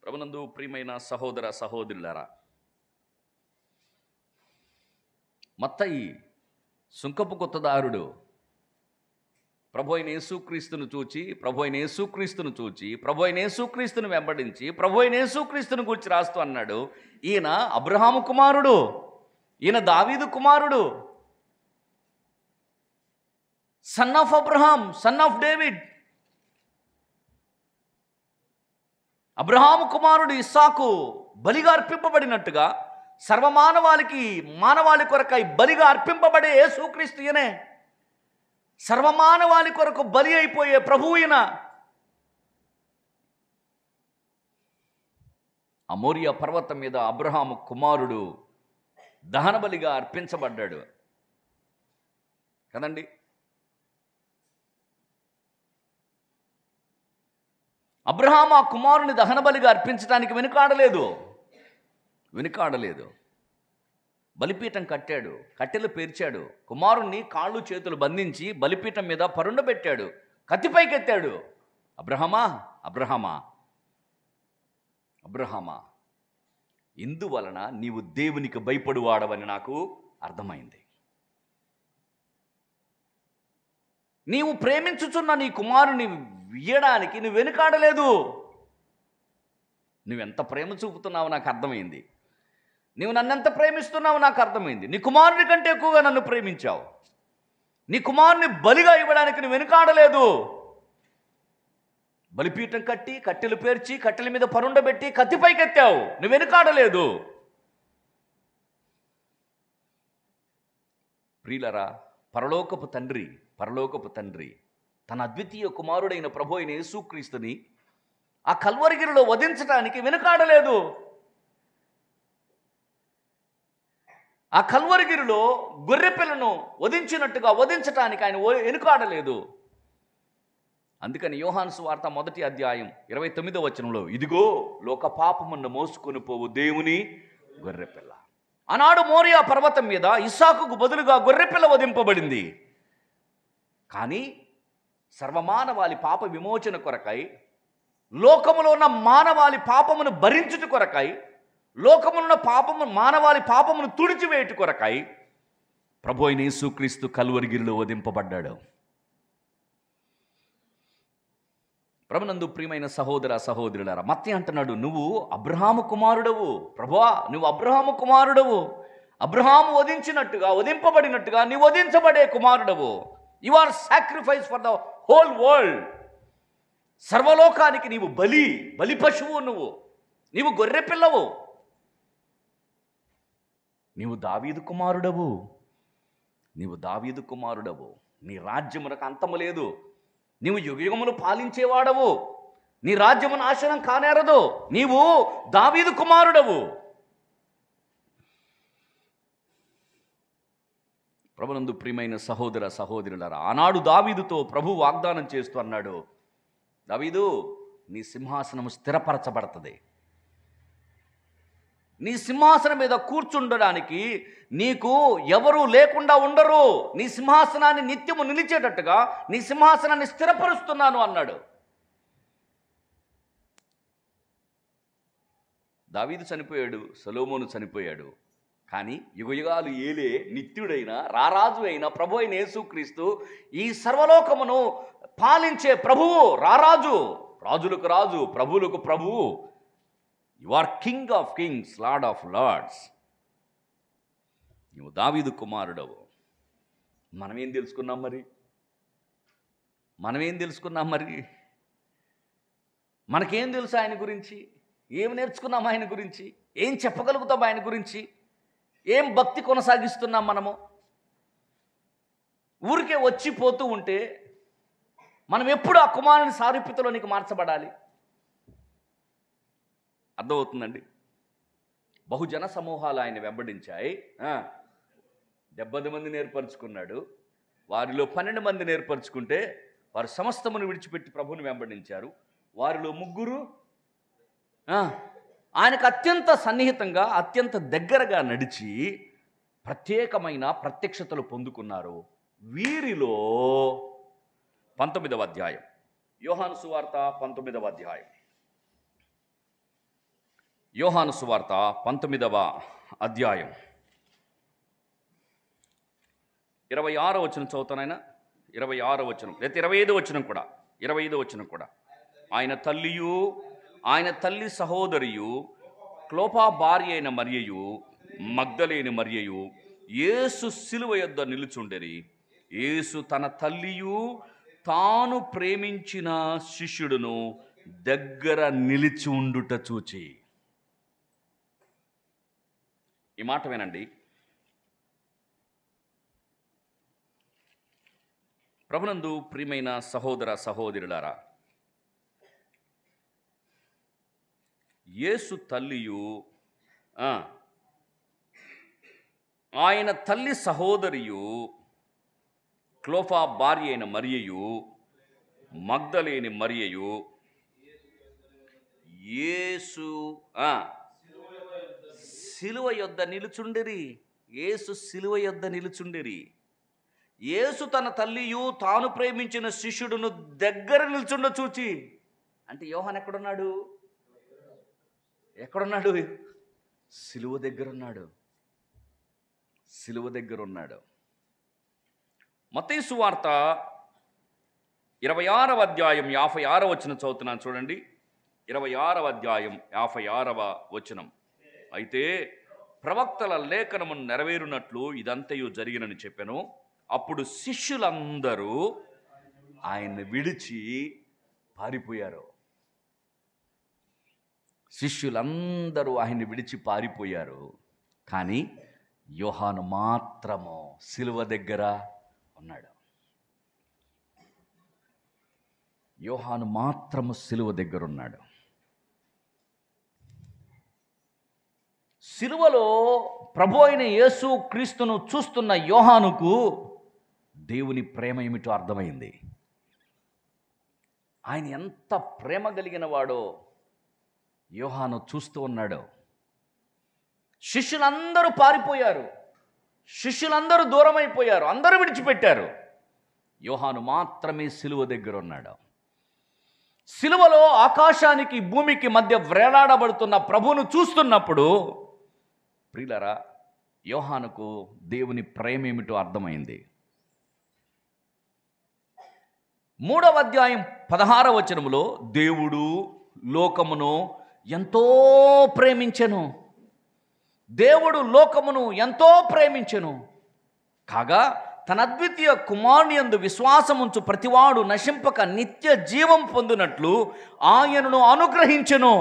ప్రభునందు ప్రియమైన సహోదర సహోదరులారా, మత్తయి సుంకపు కొత్తదారుడు ప్రభు అయిన యేసుక్రీస్తును చూచి, ప్రభు అయిన యేసుక్రీస్తును చూచి, ప్రభు అయిన యేసుక్రీస్తును వెంబడించి, ప్రభు అయిన యేసుక్రీస్తును గురించి రాస్తూ అన్నాడు, ఈయన అబ్రహాము కుమారుడు, ఈయన దావీదు కుమారుడు, son of Abraham, son of David. Abraham కుమారుడు ఇస్సాకు బలిగా అర్పింపబడినట్టుగా మానవాళి కొరకై బలిగా అర్పింపబడే యేసుక్రీస్తు ఈయనే. సర్వమానవాళి కొరకు బలి అయిపోయే ప్రభువు ఈయన. అమోరియా పర్వతం మీద అబ్రహాము కుమారుడు దహన బలిగా అర్పించబడ్డాడు కదండి. అబ్రహాము ఆ కుమారుని దహన బలిగా అర్పించడానికి వెనుకాడలేదు. బలిపీఠం కట్టాడు, కట్టెలు పేర్చాడు, కుమారుణ్ణి కాళ్ళు చేతులు బంధించి బలిపీఠం మీద పరుండబెట్టాడు, కత్తిపైకెత్తాడు. అబ్రహమా, అబ్రహమా, అబ్రహమా, ఇందువలన నీవు దేవునికి భయపడువాడవని నాకు అర్థమైంది. నీవు ప్రేమించుచున్న నీ కుమారుని ఇయ్యడానికి నువ్వు వెనుకాడలేదు. నువ్వెంత ప్రేమ చూపుతున్నావో నాకు అర్థమైంది. నీవు నన్నెంత ప్రేమిస్తున్నావో నాకు అర్థమైంది. నీ కుమారుని కంటే ఎక్కువగా నన్ను ప్రేమించావు. నీ కుమారుని బలిగా ఇవ్వడానికి నువ్వు వెనుకాడలేదు. బలిపీఠం కట్టి, కట్టెలు పేర్చి, కట్టెల మీద పరుండబెట్టి కత్తిపైకెత్తావు, నువ్వు వెనుకాడలేదు. ప్రియులరా, పరలోకపు తండ్రి తన అద్వితీయ కుమారుడైన ప్రభు అయిన యేసుక్రీస్తుని ఆ కల్వరిగిరిలో వధించడానికి వెనుకాడలేదు. ఆ కల్వరిగిరిలో గొర్రెపిల్లను వధించినట్టుగా వధించటానికి ఆయన వెనుకాడలేదు. అందుకని యోహాను సువార్త 1వ అధ్యాయం 29వ వచనంలో, ఇదిగో లోక పాపమును మోసుకొని పోవు దేవుని గొర్రెపిల్ల. ఆనాడు మోరియా పర్వతం మీద ఇస్సాకుకు బదులుగా గొర్రెపిల్ల వధింపబడింది. కానీ సర్వమానవాళి పాప విమోచన కొరకై, లోకములో ఉన్న మానవాళి పాపమును భరించుట కొరకై, లోకములో ఉన్న మానవాళి పాపమును తుడిచివేయుట కొరకై ప్రభువైన యేసుక్రీస్తు కల్వరిగిరిలో వధింపబడ్డాడు. ప్రభునందు ప్రియమైన సహోదర సహోదరులారా, మత్తయి అంటున్నాడు, నువ్వు అబ్రహాము కుమారుడవు. ప్రభువా, నువ్వు అబ్రహాము కుమారుడవు. అబ్రహాము వధించినట్టుగా, వధింపబడినట్టుగా నీవు వధించబడే కుమారుడవు. You are sacrifice for the whole world. సర్వలోకానికి నీవు బలి పశువు. నీవు గొర్రె పిల్లవు. నీవు దావీదు కుమారుడవు. నీ రాజ్యమునకు అంతము లేదు. నీవు యుగయుగములు పాలించేవాడవు. నీ రాజ్యము నాశనం కానేరదు. నీవు దావీదు కుమారుడవు. ప్రభునందు ప్రియమైన సహోదర సహోదరులారా, ఆనాడు దావీదుతో ప్రభు వాగ్దానం చేస్తూ అన్నాడు, దావీదు, నీ సింహాసనము స్థిరపరచబడుతుంది. నీ సింహాసనం మీద కూర్చుండడానికి నీకు ఎవరు లేకుండా ఉండరు. నీ సింహాసనాన్ని నిత్యము నిలిచేటట్టుగా నీ సింహాసనాన్ని స్థిరపరుస్తున్నాను అన్నాడు. దావీదు చనిపోయాడు, సొలొమోను చనిపోయాడు. కానీ యుగయుగాలు ఏలే నిత్యుడైన రారాజు అయిన ప్రభు అయిన యేసుక్రీస్తు ఈ సర్వలోకమును పాలించే ప్రభువు, రారాజు, రాజులకు రాజు, ప్రభువులకు ప్రభువు. You are king of kings, lord of lords. నువ్వు దావీదు కుమారుడవు. మనమేం తెలుసుకున్నాం మరి? మనకేం తెలుసు ఆయన గురించి? ఏం నేర్చుకున్నాం ఆయన గురించి? ఏం చెప్పగలుగుతాం ఆయన గురించి? ఏం భక్తి కొనసాగిస్తున్నాం మనము? ఊరికే వచ్చిపోతూ ఉంటే మనం ఎప్పుడు ఆ కుమారుని సారూప్యతలోనికి మార్చబడాలి? అర్థమవుతుందండి? బహుజన సమూహాలు ఆయన వెంబడించాయి. 70 మందిని ఏర్పరచుకున్నాడు. వారిలో 12 మందిని ఏర్పరచుకుంటే వారు సమస్తమును విడిచిపెట్టి ప్రభువుని వెంబడించారు. వారిలో 3 ఆయనకు అత్యంత సన్నిహితంగా, అత్యంత దగ్గరగా నడిచి ప్రత్యేకమైన ప్రత్యక్షతలు పొందుకున్నారు. వీరిలో 19వ అధ్యాయం, యోహాను సువార్త 19వ అధ్యాయం, యోహాను సువార్త 19వ అధ్యాయం 26వ వచనం చదువుతానైనా. 26వ వచనం లేదా 25వ వచనం కూడా, 25వ వచనం కూడా. ఆయన తల్లి సహోదరియు, క్లోపా భార్య అయిన మరియయు, మగ్దలేని మరియయు యేసు సిలువ యొద్ద నిలుచుండెరి. యేసు తన తల్లియు తాను ప్రేమించిన శిష్యుడును దగ్గర నిలిచి ఉండుట చూచి. ఈ మాట వినండి. ప్రభునందు ప్రియమైన సహోదర సహోదరులారా, యేసు తల్లియు, ఆయన తల్లి సహోదరియు, క్లోఫా భార్య అయిన మరియయు, మగ్దలేని మరియయు యేసు సిలువ యొద్ద నిలుచుండిరి. యేసు సిలువ యొద్ద నిలుచుండిరి. యేసు తన తల్లియు తాను ప్రేమించిన శిష్యుడును దగ్గర నిల్చుండ చూచి. అంటే యోహాను ఎక్కడున్నాడు? సిలువ దగ్గర ఉన్నాడు. మత్తయి సువార్త 26వ అధ్యాయం 56వ వచనం చదువుతున్నాను చూడండి. 26వ అధ్యాయం 56వ వచనం. అయితే ప్రవక్తల లేఖనమును నెరవేరునట్లు ఇదంతయు జరిగినని చెప్పెను. అప్పుడు శిష్యులందరూ ఆయన్ని విడిచి పారిపోయారు. కానీ యోహాను మాత్రము సిలువ దగ్గర ఉన్నాడు. సిలువలో ప్రభు అయిన యేసు క్రీస్తును చూస్తున్న యోహానుకు దేవుని ప్రేమ ఏమిటో అర్థమైంది. ఆయన ఎంత ప్రేమ కలిగిన వాడో యోహాను చూస్తూ ఉన్నాడు. శిష్యులందరూ పారిపోయారు, శిష్యులందరూ దూరమైపోయారు, అందరూ విడిచిపెట్టారు. యోహాను మాత్రమే సిలువ దగ్గర ఉన్నాడు. సిలువలో ఆకాశానికి భూమికి మధ్య వ్రేలాడబడుతున్న ప్రభువును చూస్తున్నప్పుడు ప్రియులారా, యోహానుకు దేవుని ప్రేమ ఏమిటో అర్థమైంది. 3వ అధ్యాయం 16వ వచనములో దేవుడు లోకమును ఎంతో ప్రేమించెను, దేవుడు లోకమును ఎంతో ప్రేమించెను కాగా తన అద్వితీయ కుమారుని యందు విశ్వాసముంచు ప్రతివాడు నశింపక నిత్య జీవం పొందినట్లు ఆయనను అనుగ్రహించెను.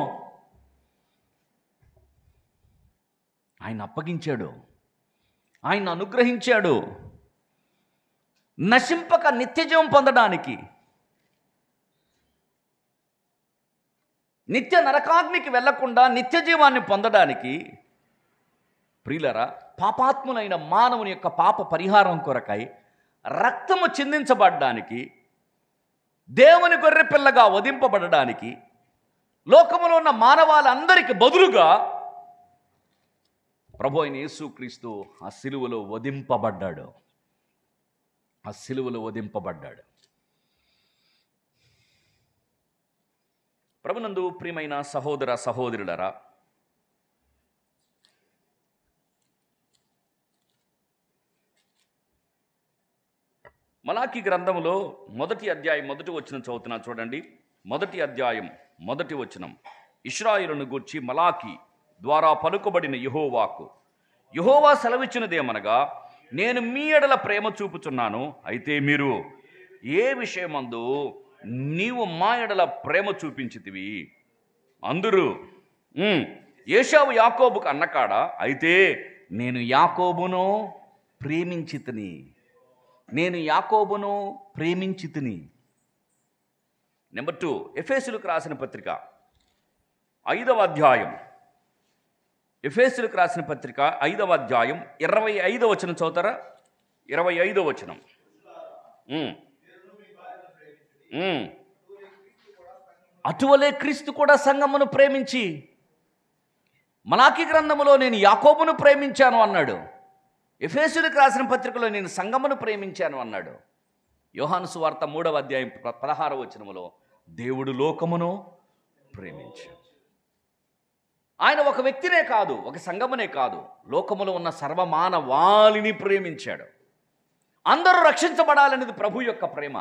ఆయన అప్పగించాడు, ఆయన అనుగ్రహించాడు. నశింపక నిత్య జీవం పొందడానికి, నిత్య నరకాగ్నికి వెళ్లకుండా నిత్య జీవాన్ని పొందడానికి, ప్రియులరా, పాపాత్ములైన మానవుని యొక్క పాప పరిహారం కొరకై రక్తము చిందించబడడానికి, దేవుని గొర్రె పిల్లగా వధింపబడడానికి, లోకములో ఉన్న మానవాళ్ళందరికీ బదులుగా ప్రభు అయిన యేసుక్రీస్తు ఆ సిలువలో వధింపబడ్డాడు. ఆ సిలువలో వధింపబడ్డాడు. ప్రభునందు ప్రియమైన సహోదర సహోదరులరా, మలాకీ గ్రంథములో 1వ అధ్యాయం 1వ వచనం చదువుతున్నా చూడండి. 1వ అధ్యాయం 1వ వచనం. ఇశ్రాయేలును గూర్చి మలాకీ ద్వారా పలుకబడిన యెహోవా సెలవిచ్చినదేమనగా, నేను మీ ఎడల ప్రేమ చూపుచున్నాను, అయితే మీరు ఏ విషయమందు నీవు మా ఎడల ప్రేమ చూపించితివి అందరూ ఏశావు యాకోబుకు అన్నకాడా, అయితే నేను యాకోబును ప్రేమించితిని, నేను యాకోబును ప్రేమించితిని. నెంబర్ 2, ఎఫెసీయులకు రాసిన పత్రిక 5వ అధ్యాయం, ఎఫెసీయులకు రాసిన పత్రిక 5వ అధ్యాయం 25వ వచనం చదువుతారా? 25వ వచనం. అటువలే క్రీస్తు కూడా సంఘమును ప్రేమించి, మలాకీ గ్రంథములో నేను యాకోబును ప్రేమించాను అన్నాడు, ఎఫెసీయులకు రాసిన పత్రికలో నేను సంఘమును ప్రేమించాను అన్నాడు. యోహాను సువార్త 3వ అధ్యాయం 16వ వచనములో దేవుడు లోకమును ప్రేమించాడు. ఆయన ఒక వ్యక్తినే కాదు, ఒక సంఘమునే కాదు, లోకములో ఉన్న సర్వమానవాళిని ప్రేమించాడు. అందరూ రక్షించబడాలనేది ప్రభు యొక్క ప్రేమ,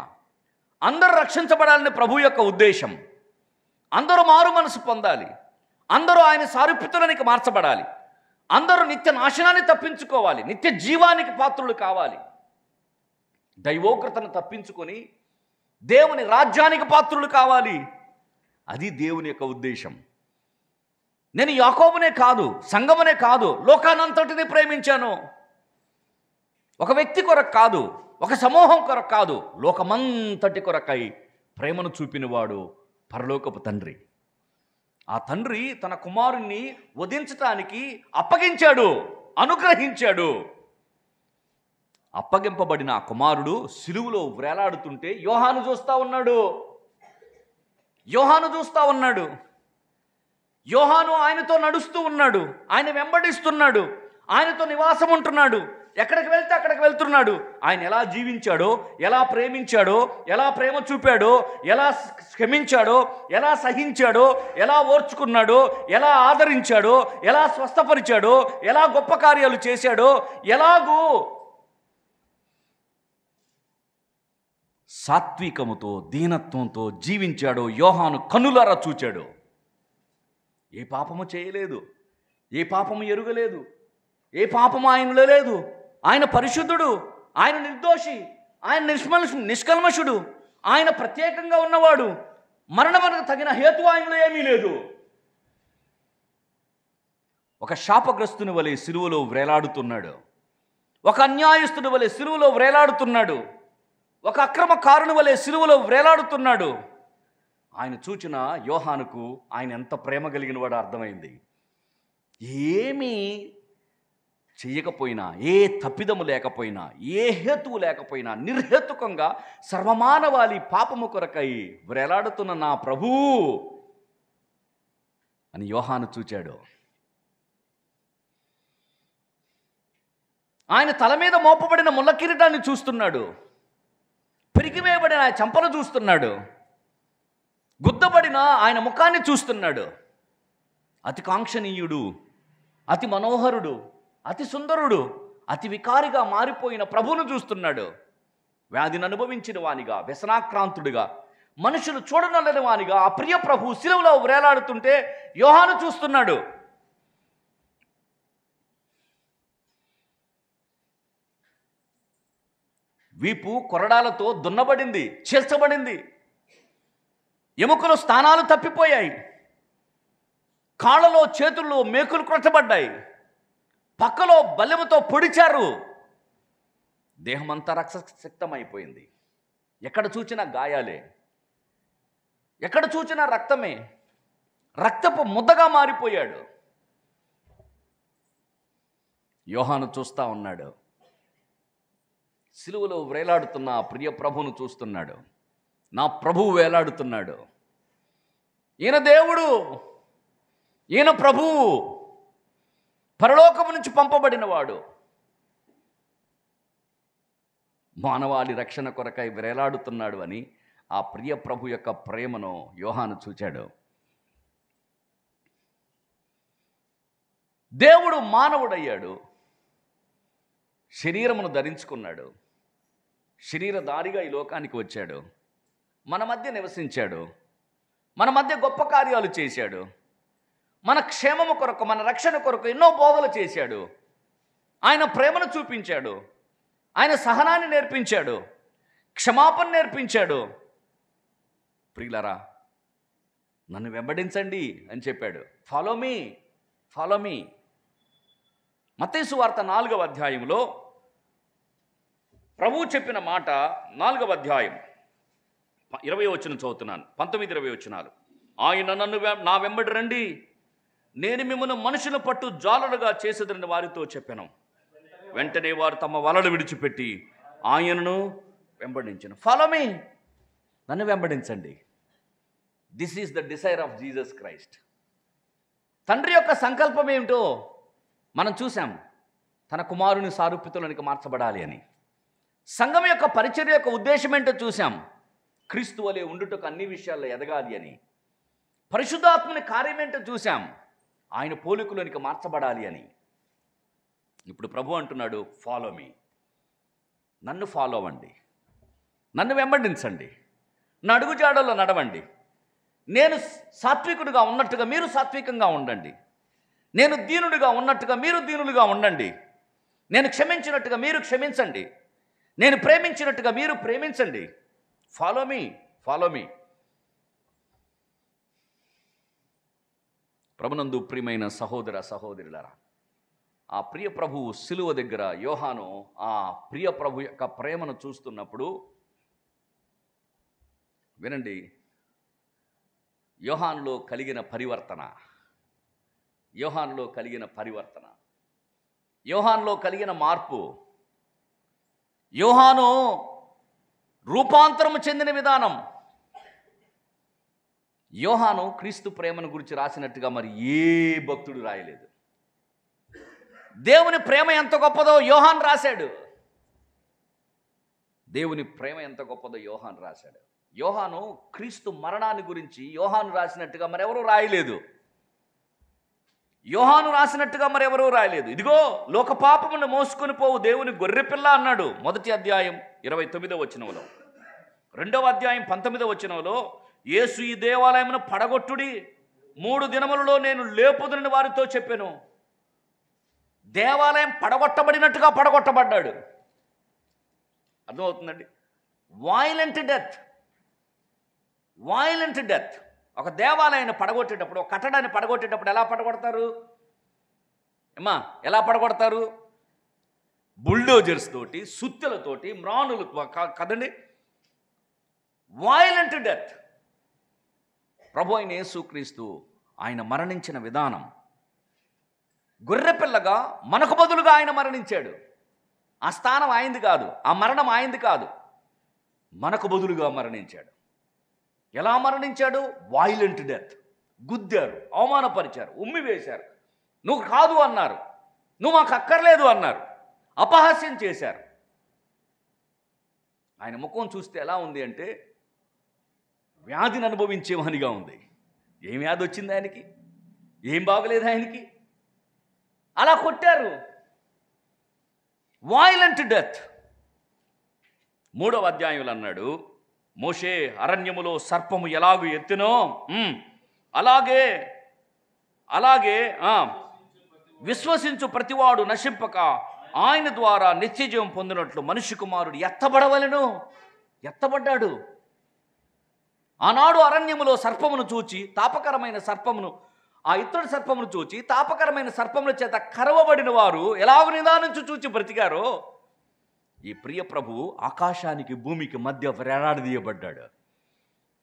అందరూ రక్షించబడాలని ప్రభు యొక్క ఉద్దేశం. అందరూ మారు మనసు పొందాలి, అందరూ ఆయన సారూప్యతలోనికి మార్చబడాలి, అందరూ నిత్య నాశనాన్ని తప్పించుకోవాలి, నిత్య జీవానికి పాత్రులు కావాలి, దైవోగ్రతను తప్పించుకొని దేవుని రాజ్యానికి పాత్రులు కావాలి. అది దేవుని యొక్క ఉద్దేశం. నేను యాకోబునే కాదు, సంఘమునే కాదు, లోకానంతటిని ప్రేమించాను. ఒక వ్యక్తి కొరకు కాదు, ఒక సమూహం కొరకు కాదు, లోకమంతటి కొరకై ప్రేమను చూపినవాడు పరలోకపు తండ్రి. ఆ తండ్రి తన కుమారుణ్ణి వధించటానికి అప్పగించాడు, అనుగ్రహించాడు. అప్పగింపబడిన ఆ కుమారుడు సిలువలో వ్రేలాడుతుంటే యోహాను చూస్తూ ఉన్నాడు. యోహాను ఆయనతో నడుస్తూ ఉన్నాడు, ఆయన వెంబడిస్తున్నాడు, ఆయనతో నివాసం ఉంటున్నాడు, ఎక్కడికి వెళ్తే అక్కడికి వెళ్తున్నాడు. ఆయన ఎలా జీవించాడో, ఎలా ప్రేమించాడో, ఎలా ప్రేమ చూపాడో, ఎలా క్షమించాడో, ఎలా సహించాడో, ఎలా ఓర్చుకున్నాడో, ఎలా ఆదరించాడో, ఎలా స్వస్థపరిచాడో, ఎలా గొప్ప కార్యాలు చేశాడో, ఎలాగూ సాత్వికముతో దీనత్వంతో జీవించాడో యోహాను కన్నులారా చూచాడు. ఏ పాపము చేయలేదు, ఏ పాపము ఎరుగలేదు, ఏ పాపము ఆయనలో లేదు. ఆయన పరిశుద్ధుడు, ఆయన నిర్దోషి, ఆయన నిష్కల్మషుడు, ఆయన ప్రత్యేకంగా ఉన్నవాడు. మరణమునకు తగిన హేతు ఆయనలో ఏమీ లేదు. ఒక శాపగ్రస్తుని వలె సిలువలో వ్రేలాడుతున్నాడు, ఒక అన్యాయస్తుని వలె సిలువలో వ్రేలాడుతున్నాడు, ఒక అక్రమకారుని వలె సిలువలో వ్రేలాడుతున్నాడు. ఆయన చూచిన యోహానుకు ఆయన ఎంత ప్రేమ కలిగిన వాడో అర్థమైంది. ఏమీ చెయ్యకపోయినా, ఏ తప్పిదము లేకపోయినా, ఏ హేతువు లేకపోయినా, నిర్హేతుకంగా సర్వమానవాళి పాపము కొరకై వ్రేలాడుతున్న నా ప్రభువు అని యోహాను చూచాడు. ఆయన తల మీద మోపబడిన ముళ్ళ కిరీటాన్ని చూస్తున్నాడు. పిరికివేయబడిన ఆయన చెంపలు చూస్తున్నాడు. గుద్దబడిన ఆయన ముఖాన్ని చూస్తున్నాడు. అతి కాంక్షణీయుడు, అతి మనోహరుడు, అతి సుందరుడు, అతి వికారిగా మారిపోయిన ప్రభువును చూస్తున్నాడు. వ్యాధిని అనుభవించిన వానిగా, వ్యసనాక్రాంతుడిగా, మనుషులు చూడనల్లని వానిగా ఆ ప్రియ ప్రభు శిలువలో వ్రేలాడుతుంటే యోహాను చూస్తున్నాడు. వీపు కొరడాలతో దున్నబడింది, చీల్చబడింది. ఎముకలు స్థానాలు తప్పిపోయాయి. కాళ్ళలో చేతుల్లో మేకులు కొట్టబడ్డాయి. పక్కలో బల్లెముతో పొడిచారు. దేహమంతా రక్తసిక్తమైపోయింది. ఎక్కడ చూచినా గాయాలే, ఎక్కడ చూచినా రక్తమే. రక్తపు ముద్దగా మారిపోయాడు. యోహాను చూస్తూ ఉన్నాడు. సిలువలో వేలాడుతున్న ఆ ప్రియ ప్రభువును చూస్తున్నాడు. నా ప్రభువు వేలాడుతున్నాడు. ఈయన దేవుడు, ఈయన ప్రభువు, పరలోకము నుంచి పంపబడినవాడు. మానవాళి రక్షణ కొరకై వేలాడుతున్నాడు అని ఆ ప్రియ ప్రభు యొక్క ప్రేమను యోహాను చూచాడు. దేవుడు మానవుడయ్యాడు, శరీరమును ధరించుకున్నాడు, శరీరధారిగా ఈ లోకానికి వచ్చాడు, మన మధ్య నివసించాడు, మన మధ్య గొప్ప కార్యాలు చేశాడు, మన క్షేమము కొరకు, మన రక్షణ కొరకు ఎన్నో బోధలు చేశాడు. ఆయన ప్రేమను చూపించాడు, ఆయన సహనాన్ని నేర్పించాడు, క్షమాపణ నేర్పించాడు. ప్రియులారా, నన్ను వెంబడించండి అని చెప్పాడు. Follow me, follow me. మత్తయి సువార్త 4వ అధ్యాయంలో ప్రభువు చెప్పిన మాట, 4వ అధ్యాయం 20వ వచనం చదువుతున్నాను, 19-20 వచనాలు. ఆయన నన్ను నా వెంబడి రండి, నేను మిమ్మల్ని మనుషుల పట్టు జాలలుగా చేసేదని వారితో చెప్పాను. వెంటనే వారు తమ వలలు విడిచిపెట్టి ఆయనను వెంబడించను. ఫాలో మీ, నన్ను వెంబడించండి. This is the desire of Jesus Christ. తండ్రి యొక్క సంకల్పం ఏమిటో మనం చూసాం. తన కుమారుని సారూప్యతలోనికి మార్చబడాలి అని. సంఘం యొక్క పరిచర్య యొక్క ఉద్దేశం ఏంటో చూసాం. క్రీస్తు వలె ఉండుటకు అన్ని విషయాల్లో ఎదగాలి అని. పరిశుద్ధాత్మని కార్యం ఏంటో చూసాం. ఆయన పోలికలోనికి మార్చబడాలి అని. ఇప్పుడు ప్రభు అంటున్నాడు, ఫాలో మీ, నన్ను ఫాలో అవ్వండి, నన్ను వెంబడించండి, నా అడుగుజాడల్లో నడవండి. నేను సాత్వికుడిగా ఉన్నట్టుగా మీరు సాత్వికంగా ఉండండి. నేను దీనుడిగా ఉన్నట్టుగా మీరు దీనులుగా ఉండండి. నేను క్షమించినట్టుగా మీరు క్షమించండి. నేను ప్రేమించినట్టుగా మీరు ప్రేమించండి. Follow me, follow me. ప్రభునందు ప్రియమైన సహోదర సహోదరులారా, ఆ ప్రియ ప్రభువు సిలువ దగ్గర యోహాను ఆ ప్రియ ప్రభు యొక్క ప్రేమను చూస్తున్నప్పుడు వినండి, యోహానులో కలిగిన పరివర్తన, యోహానులో కలిగిన పరివర్తన, యోహానులో కలిగిన మార్పు, యోహాను రూపాంతరము చెందిన విధానం. యోహాను క్రీస్తు ప్రేమను గురించి రాసినట్టుగా మరి ఏ భక్తుడు రాయలేదు. దేవుని ప్రేమ ఎంత గొప్పదో యోహాను రాశాడు. దేవుని ప్రేమ ఎంత గొప్పదో యోహాను రాశాడు. యోహాను క్రీస్తు మరణాన్ని గురించి యోహాను రాసినట్టుగా మరెవరూ రాయలేదు. యోహాను రాసినట్టుగా మరెవరూ రాయలేదు. ఇదిగో లోక పాపమును మోసుకొని పోవు దేవుని గొర్రెపిల్ల అన్నాడు 1వ అధ్యాయం 29వ వచనంలో. 2వ అధ్యాయం 19వ వచనంలో యేసు ఈ దేవాలయమును పడగొట్టుడి, 3 దినములలో నేను లేపుదునని వారితో చెప్పాను. దేవాలయం పడగొట్టబడినట్టుగా పడగొట్టబడ్డాడు. అర్థమవుతుందండి? Violent death, violent death. ఒక దేవాలయాన్ని పడగొట్టేటప్పుడు, ఒక కట్టడాన్ని పడగొట్టేటప్పుడు ఎలా పడగొడతారు అమ్మా? ఎలా పడగొడతారు? బుల్డోజర్స్ తోటి, సుత్తెలతోటి, మ్రానులు కదండి. Violent death. ప్రభు అయిన యేసుక్రీస్తు ఆయన మరణించిన విధానం, గొర్రెపిల్లగా మనకు బదులుగా ఆయన మరణించాడు. ఆ స్థానం ఆయనది కాదు, ఆ మరణం ఆయనది కాదు, మనకు బదులుగా మరణించాడు. ఎలా మరణించాడు? Violent death. గుద్దారు, అవమానపరిచారు, ఉమ్మివేశారు, నువ్వు కాదు అన్నారు, నువ్వు మాకు అక్కర్లేదు అన్నారు, అపహాస్యం చేశారు. ఆయన ముఖం చూస్తే ఎలా ఉంది అంటే వ్యాధిని అనుభవించేవానిగా ఉంది. ఏం వ్యాధి వచ్చింది ఆయనకి? ఏం బాగలేదు ఆయనకి. అలా కొట్టారు. Violent death. 3వ అధ్యాయంలో అన్నాడు, మోషే అరణ్యములో సర్పము ఎలాగూ ఎత్తునో అలాగే విశ్వసించు ప్రతివాడు నశింపక ఆయన ద్వారా నిత్యజీవం పొందినట్లు మనుష్య కుమారుడు ఎత్తబడవలెను. ఎత్తబడ్డాడు. ఆనాడు అరణ్యములో సర్పమును చూచి తాపకరమైన సర్పమును, ఆ ఇత్తడి సర్పమును చూచి తాపకరమైన సర్పముల చేత కరవబడిన వారు ఎలాగ నిదానించి చూచి బ్రతికారో, ఈ ప్రియ ప్రభువు ఆకాశానికి భూమికి మధ్య వేలాడదీయబడ్డాడు.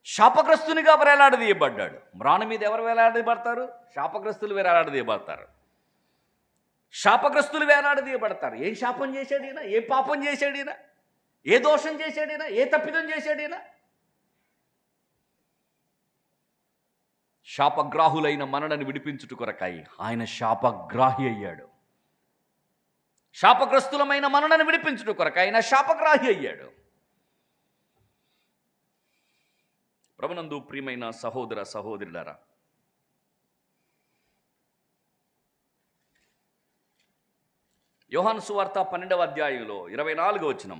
శాపగ్రస్తునిగా వేలాడదీయబడ్డాడు. మ్రాను మీద ఎవరు వేలాడదీయబడతారు? శాపగ్రస్తులు వేలాడదీయబడతారు. శాపగ్రస్తులు వేలాడదీయబడతారు. ఏం శాపం చేశాడు ఈయన? ఏ పాపం చేశాడు ఈయన? ఏ దోషం చేశాడు ఈయన? ఏ తప్పిదం చేశాడు ఈయన? శాపగ్రాహులైన మనలను విడిపించుట కొరకై ఆయన శాపగ్రాహి అయ్యాడు. శాపగ్రస్తులమైన మనలను విడిపించుట కొరకు ఆయన శాపగ్రాహి అయ్యాడు. ప్రభునందు ప్రియమైన సహోదర సహోదరులారా, యోహాను సువార్త 12వ అధ్యాయంలో 24వ వచనం.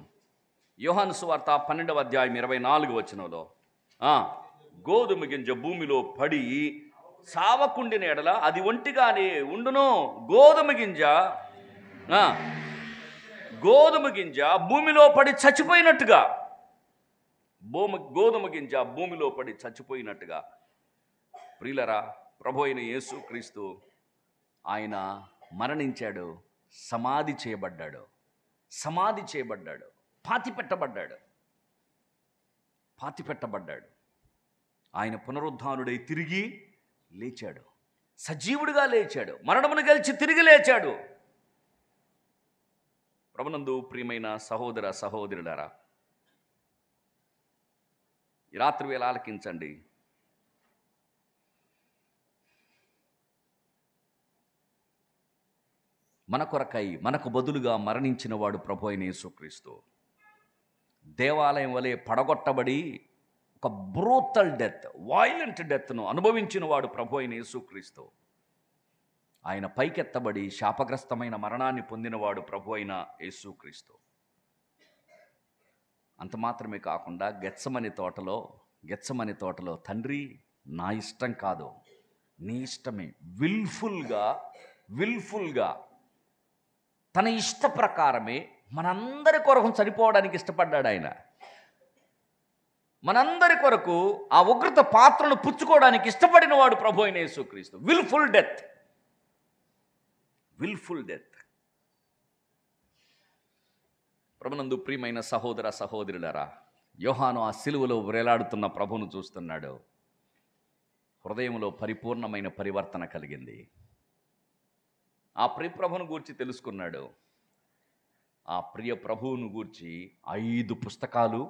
యోహాను సువార్త 12వ అధ్యాయం 24వ వచనంలో గోధుమ గింజ భూమిలో పడి సావకుండిన ఎడల అది ఒంటిగానే ఉండును. గోధుమ గింజ భూమిలో పడి చచ్చిపోయినట్టుగా, గోధుమ గింజ భూమిలో పడి చచ్చిపోయినట్టుగా. ప్రియులరా, ప్రభు అయిన యేసు క్రీస్తు ఆయన మరణించాడు, సమాధి చేయబడ్డాడు, పాతి పెట్టబడ్డాడు. ఆయన పునరుద్ధానుడై తిరిగి లేచాడు, సజీవుడిగా లేచాడు, మరణమును గెలిచి తిరిగి లేచాడు. ప్రభునందు ప్రియమైన సహోదర సహోదరులారా, ఈ రాత్రి వేళ ఆలకించండి. మన కొరకై మనకు బదులుగా మరణించిన వాడు ప్రభు అయిన యేసుక్రీస్తు. దేవాలయం వలె పడగొట్టబడి ఒక బ్రూటల్ డెత్, వైలెంట్ డెత్ను అనుభవించిన వాడు ప్రభు అయిన యేసుక్రీస్తు. ఆయన పైకెత్తబడి శాపగ్రస్తమైన మరణాన్ని పొందినవాడు ప్రభు అయిన యేసుక్రీస్తు. అంత మాత్రమే కాకుండా గెత్సమని తోటలో తండ్రి, నా ఇష్టం కాదు నీ ఇష్టమే, విల్ఫుల్గా తన ఇష్ట ప్రకారమే మనందరి కొరకు చనిపోవడానికి ఇష్టపడ్డాడు ఆయన. మనందరి కొరకు ఆ ఉగ్రత పాత్రను పుచ్చుకోవడానికి ఇష్టపడిన వాడు ప్రభు అయిన యేసుక్రీస్తు. Wilful death. ప్రభునందు ప్రియమైన సహోదర సహోదరులారా, యోహాను ఆ సిలువలో వేలాడుతున్న ప్రభువును చూస్తున్నాడు. హృదయంలో పరిపూర్ణమైన పరివర్తన కలిగింది. ఆ ప్రియ ప్రభువును గూర్చి తెలుసుకున్నాడు. ఆ ప్రియ ప్రభువును గూర్చి 5 పుస్తకాలు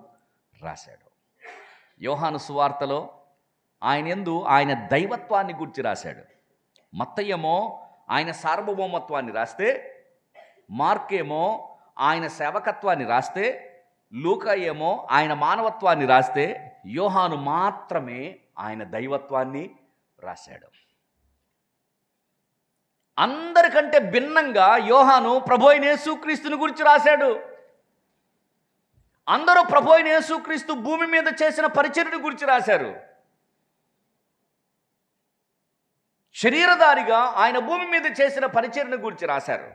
రాశాడు. యోహాను సువార్తలో ఆయన దైవత్వాన్ని గూర్చి రాశాడు. మత్తయేమో ఆయన సార్వభౌమత్వాన్ని రాస్తే, మార్కేమో ఆయన సేవకత్వాన్ని రాస్తే, లూకా ఏమో ఆయన మానవత్వాన్ని రాస్తే, యోహాను మాత్రమే ఆయన దైవత్వాన్ని రాశాడు. అందరికంటే భిన్నంగా యోహాను ప్రభు అయిన యేసుక్రీస్తుని గురించి రాశాడు. అందరూ ప్రభు అయిన యేసుక్రీస్తు భూమి మీద చేసిన పరిచర్యను గురించి రాశారు. శరీరధారిగా ఆయన భూమి మీద చేసిన పరిచర్యను గురించి రాశారు.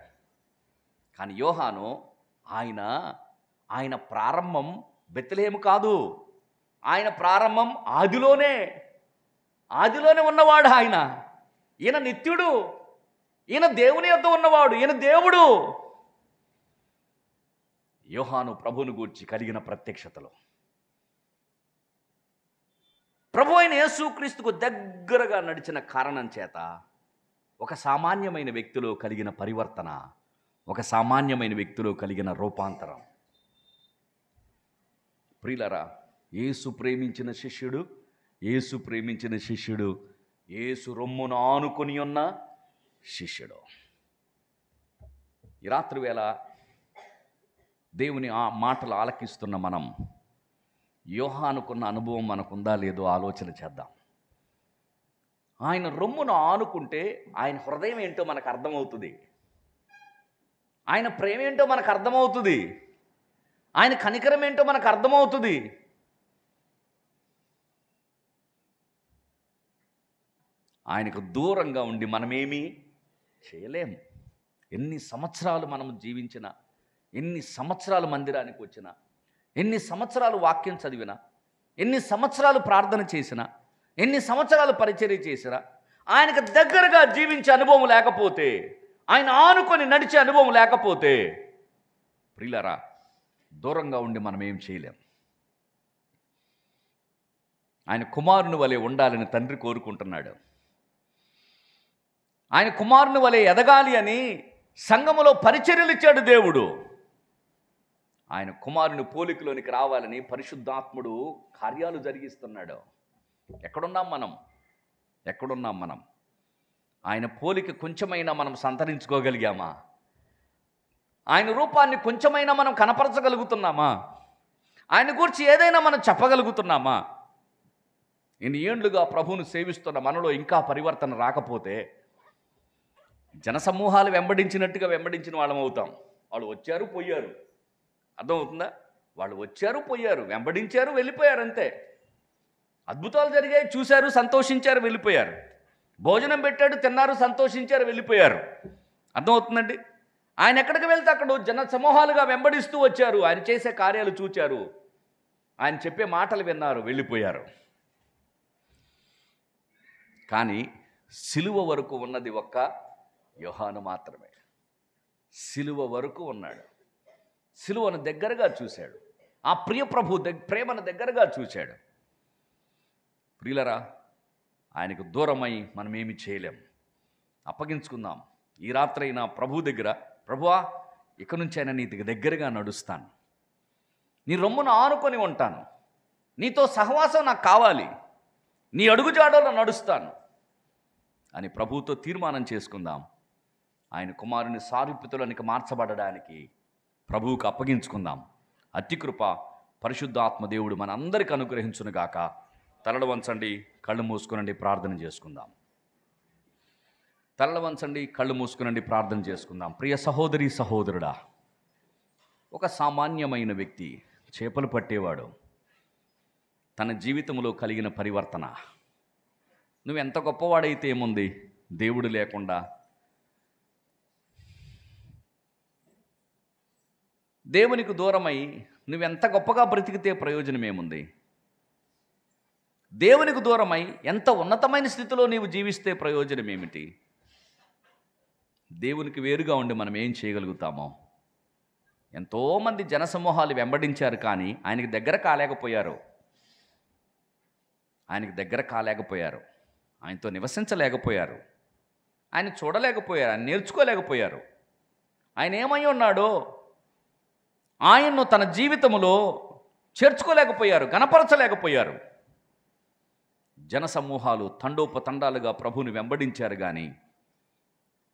కానీ యోహాను ఆయన ప్రారంభం బెత్లెహేము కాదు. ఆయన ప్రారంభం ఆదిలోనే ఉన్నవాడు ఆయన. ఈయన నిత్యుడు, ఈయన దేవుని యొద్ద ఉన్నవాడు, ఈయన దేవుడు. యోహాను ప్రభువును గూర్చి కలిగిన ప్రత్యక్షతలో ప్రభు అయిన యేసుక్రీస్తుకు దగ్గరగా నడిచిన కారణం చేత ఒక సామాన్యమైన వ్యక్తిలో కలిగిన పరివర్తన, ఒక సామాన్యమైన వ్యక్తిలో కలిగిన రూపాంతరం. ప్రియులరా, యేసు ప్రేమించిన శిష్యుడు, యేసు రొమ్మును ఆనుకొని ఉన్న శిష్యుడు. ఈ రాత్రి వేళ దేవుని ఆ మాటలు ఆలకిస్తున్న మనం యోహానుకున్న అనుభవం మనకుందా లేదో ఆలోచన చేద్దాం. ఆయన రొమ్మును ఆనుకుంటే ఆయన హృదయం ఏంటో మనకు అర్థమవుతుంది, ఆయన ప్రేమ ఏంటో మనకు అర్థమవుతుంది, ఆయన కనికరం ఏంటో మనకు అర్థమవుతుంది. ఆయనకు దూరంగా ఉండి మనమేమీ చేయలేము. ఎన్ని సంవత్సరాలు మనం జీవించినా, ఎన్ని సంవత్సరాలు మందిరానికి వచ్చినా, ఎన్ని సంవత్సరాలు వాక్యం చదివినా, ఎన్ని సంవత్సరాలు ప్రార్థన చేసినా, ఎన్ని సంవత్సరాలు పరిచర్య చేసినా, ఆయనకు దగ్గరగా జీవించే అనుభవం లేకపోతే, ఆయన ఆనుకొని నడిచే అనుభవం లేకపోతే, ప్రియులరా, దూరంగా ఉండి మనం ఏం చేయలేం. ఆయన కుమారుని వలె ఉండాలని తండ్రి కోరుకుంటున్నాడు. ఆయన కుమారుని వలె ఎదగాలి అని సంఘములో పరిచర్యలు ఇచ్చాడు దేవుడు. ఆయన కుమారుని పోలికలోనికి రావాలని పరిశుద్ధాత్ముడు కార్యాలు జరిగిస్తున్నాడు. ఎక్కడున్నాం మనం? ఆయన పోలిక కొంచెమైనా మనం సంతరించుకోగలిగామా? ఆయన రూపాన్ని కొంచెమైనా మనం కనపరచగలుగుతున్నామా? ఆయన గురించి ఏదైనా మనం చెప్పగలుగుతున్నామా? ఇన్ని ఏండ్లుగా ప్రభువును సేవిస్తున్న మనలో ఇంకా పరివర్తన రాకపోతే జనసమూహాలు వెంబడించినట్టుగా వెంబడించిన వాళ్ళం అవుతాం. వాళ్ళు వచ్చారు పోయారు, అర్థమవుతుందా? వాళ్ళు వచ్చారు పోయారు, వెంబడించారు వెళ్ళిపోయారు, అంతే. అద్భుతాలు జరిగాయి, చూశారు, సంతోషించారు, వెళ్ళిపోయారు. భోజనం పెట్టాడు, తిన్నారు, సంతోషించారు, వెళ్ళిపోయారు. అర్థమవుతుందండి? ఆయన ఎక్కడికి వెళ్తే అక్కడ జన సమూహాలుగా వెంబడిస్తూ వచ్చారు, ఆయన చేసే కార్యాలు చూచారు, ఆయన చెప్పే మాటలు విన్నారు, వెళ్ళిపోయారు. కానీ సిలువ వరకు ఉన్నది ఒక్క యోహాను మాత్రమే. సిలువ వరకు ఉన్నాడు, సిలువను దగ్గరగా చూశాడు, ఆ ప్రియ ప్రభు ప్రేమను దగ్గరగా చూశాడు. ప్రియులరా, ఆయనకు దూరమై మనం ఏమి చేయలేం. అప్పగించుకుందాం. ఈ రాత్రైనా ప్రభు దగ్గర, ప్రభువా, ఇక నుంచి అయినా నీ దగ్గరగా నడుస్తాను, నీ రొమ్మును ఆనుకొని ఉంటాను, నీతో సహవాసం నాకు కావాలి, నీ అడుగుజాడలో నడుస్తాను అని ప్రభువుతో తీర్మానం చేసుకుందాం. ఆయన కుమారుని సారూప్యతలోనికి మార్చబడడానికి ప్రభువుకు అప్పగించుకుందాం. అతి కృప పరిశుద్ధాత్మ దేవుడు మన అందరికి అనుగ్రహించునుగాక. తలలు వంచండి, కళ్ళు మూసుకునండి, ప్రార్థన చేసుకుందాం. తలలు వంచండి, కళ్ళు మూసుకునండి, ప్రార్థన చేసుకుందాం. ప్రియ సహోదరి సహోదరుడా, ఒక సామాన్యమైన వ్యక్తి, చేపలు పట్టేవాడు, తన జీవితంలో కలిగిన పరివర్తన. నువ్వెంత గొప్పవాడైతే ఏముంది, దేవుడు లేకుండా, దేవునికి దూరమై నువ్వెంత గొప్పగా బ్రతికితే ప్రయోజనం ఏముంది? దేవునికి దూరమై ఎంత ఉన్నతమైన స్థితిలో నీవు జీవిస్తే ప్రయోజనం ఏమిటి? దేవునికి వేరుగా ఉండి మనం ఏం చేయగలుగుతామో? ఎంతోమంది జనసమూహాలు వెంబడించారు, కానీ ఆయనకి దగ్గర కాలేకపోయారు, ఆయనతో నివసించలేకపోయారు, ఆయన చూడలేకపోయారు, ఆయన నేర్చుకోలేకపోయారు. ఆయన ఏమై ఉన్నాడో ఆయన్ను తన జీవితంలో చేర్చుకోలేకపోయారు, గణపరచలేకపోయారు. జనసమూహాలు తండోపతండాలుగా ప్రభువుని వెంబడించారు, కానీ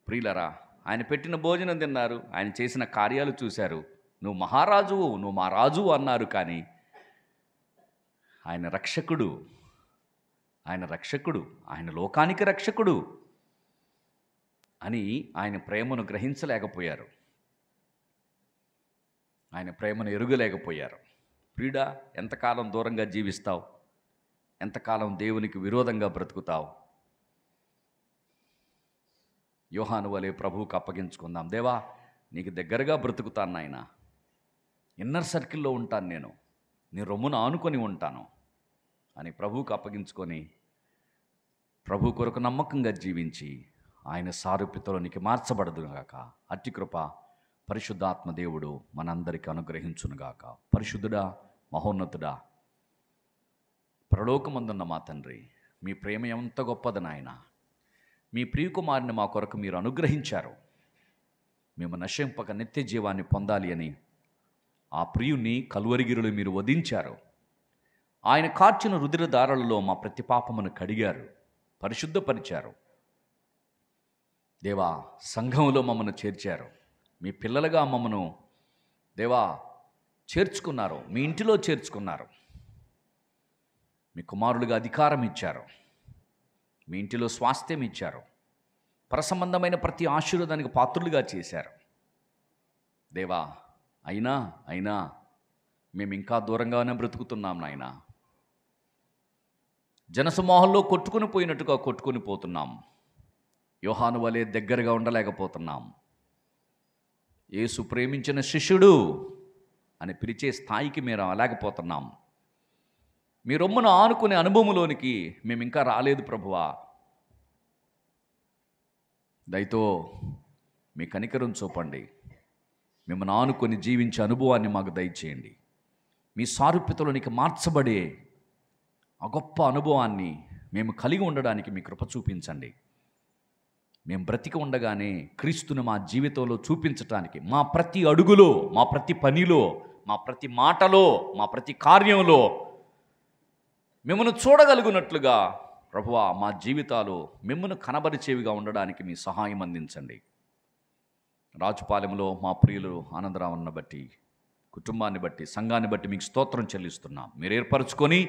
ప్రియులరా, ఆయన పెట్టిన భోజనం తిన్నారు, ఆయన చేసిన కార్యాలు చూశారు, నువ్వు మహారాజువు, నువ్వు మా రాజువు అన్నారు. కానీ ఆయన రక్షకుడు, ఆయన లోకానికి రక్షకుడు అని ఆయన ప్రేమను గ్రహించలేకపోయారు, ఆయన ప్రేమను ఎరుగలేకపోయారు. ప్రియుడా, ఎంతకాలం దూరంగా జీవిస్తావు? ఎంతకాలం దేవునికి విరోధంగా బ్రతుకుతావు? యోహాను వలె ప్రభువుకు అప్పగించుకుందాం. దేవా, నీకు దగ్గరగా బ్రతుకుతాను నాయన, ఇన్నర్ సర్కిల్లో ఉంటాను, నేను నీ రొమ్మును ఆనుకొని ఉంటాను అని ప్రభువుకు అప్పగించుకొని ప్రభు కొరకు నమ్మకంగా జీవించి ఆయన సారూప్యతలోనికి మార్చబడదుగాక. అట్టి కృప పరిశుద్ధాత్మ దేవుడు మనందరికీ అనుగ్రహించునుగాక. పరిశుద్ధుడా, మహోన్నతుడా, పరలోకమందున్న మా తండ్రి, మీ ప్రేమ ఎంత గొప్పది నాయన. మీ ప్రియకుమారుని మా కొరకు మీరు అనుగ్రహించారు. మేము నశింపక నిత్య జీవాన్ని పొందాలి అని ఆ ప్రియుణ్ణి కలువరిగిరిలో మీరు వధించారు. ఆయన కార్చిన రుధిరధారలలో మా ప్రతి పాపమును కడిగారు, పరిశుద్ధపరిచారు. దేవా, సంఘంలో మమ్మను చేర్చారు. మీ పిల్లలుగా మమ్మను దేవా చేర్చుకున్నారు, మీ ఇంటిలో చేర్చుకున్నారు. మీ కుమారులుగా అధికారం ఇచ్చారు, మీ ఇంటిలో స్వాస్థ్యం ఇచ్చారు, పరసంబంధమైన ప్రతి ఆశీర్వాదానికి పాత్రులుగా చేశారు. దేవా, అయినా మేము ఇంకా దూరంగానే బ్రతుకుతున్నాం నాయన. జనసమూహంలో కొట్టుకుని పోయినట్టుగా కొట్టుకుని పోతున్నాం. యోహాను వలె దగ్గరగా ఉండలేకపోతున్నాం. యేసు ప్రేమించిన శిష్యుడు అని పిలిచే స్థాయికి మేము అలాగపోతున్నాం. మీ రొమ్మును ఆనుకునే అనుభవంలోనికి మేము ఇంకా రాలేదు ప్రభువా. దయతో మీ కనికరం చూపండి. మిమ్మల్ని ఆనుకొని జీవించే అనుభవాన్ని మాకు దయచేయండి. మీ సారూప్యతలోనికి మార్చబడే ఆ గొప్ప అనుభవాన్ని మేము కలిగి ఉండడానికి మీ కృప చూపించండి. మేము బ్రతికి ఉండగానే క్రీస్తుని మా జీవితంలో చూపించటానికి మా ప్రతి అడుగులో, మా ప్రతి పనిలో, మా ప్రతి మాటలో, మా ప్రతి కార్యంలో మిమ్మల్ని చూడగలుగునట్లుగా ప్రభువా మా జీవితాలు మిమ్మల్ని కనబరిచేవిగా ఉండడానికి మీ సహాయం అందించండి. రాజుపాలెంలో మా ప్రియులు ఆనందరావుని బట్టి, కుటుంబాన్ని బట్టి, సంఘాన్ని బట్టి మీకు స్తోత్రం చెల్లిస్తున్నాం. మీరు ఏర్పరచుకొని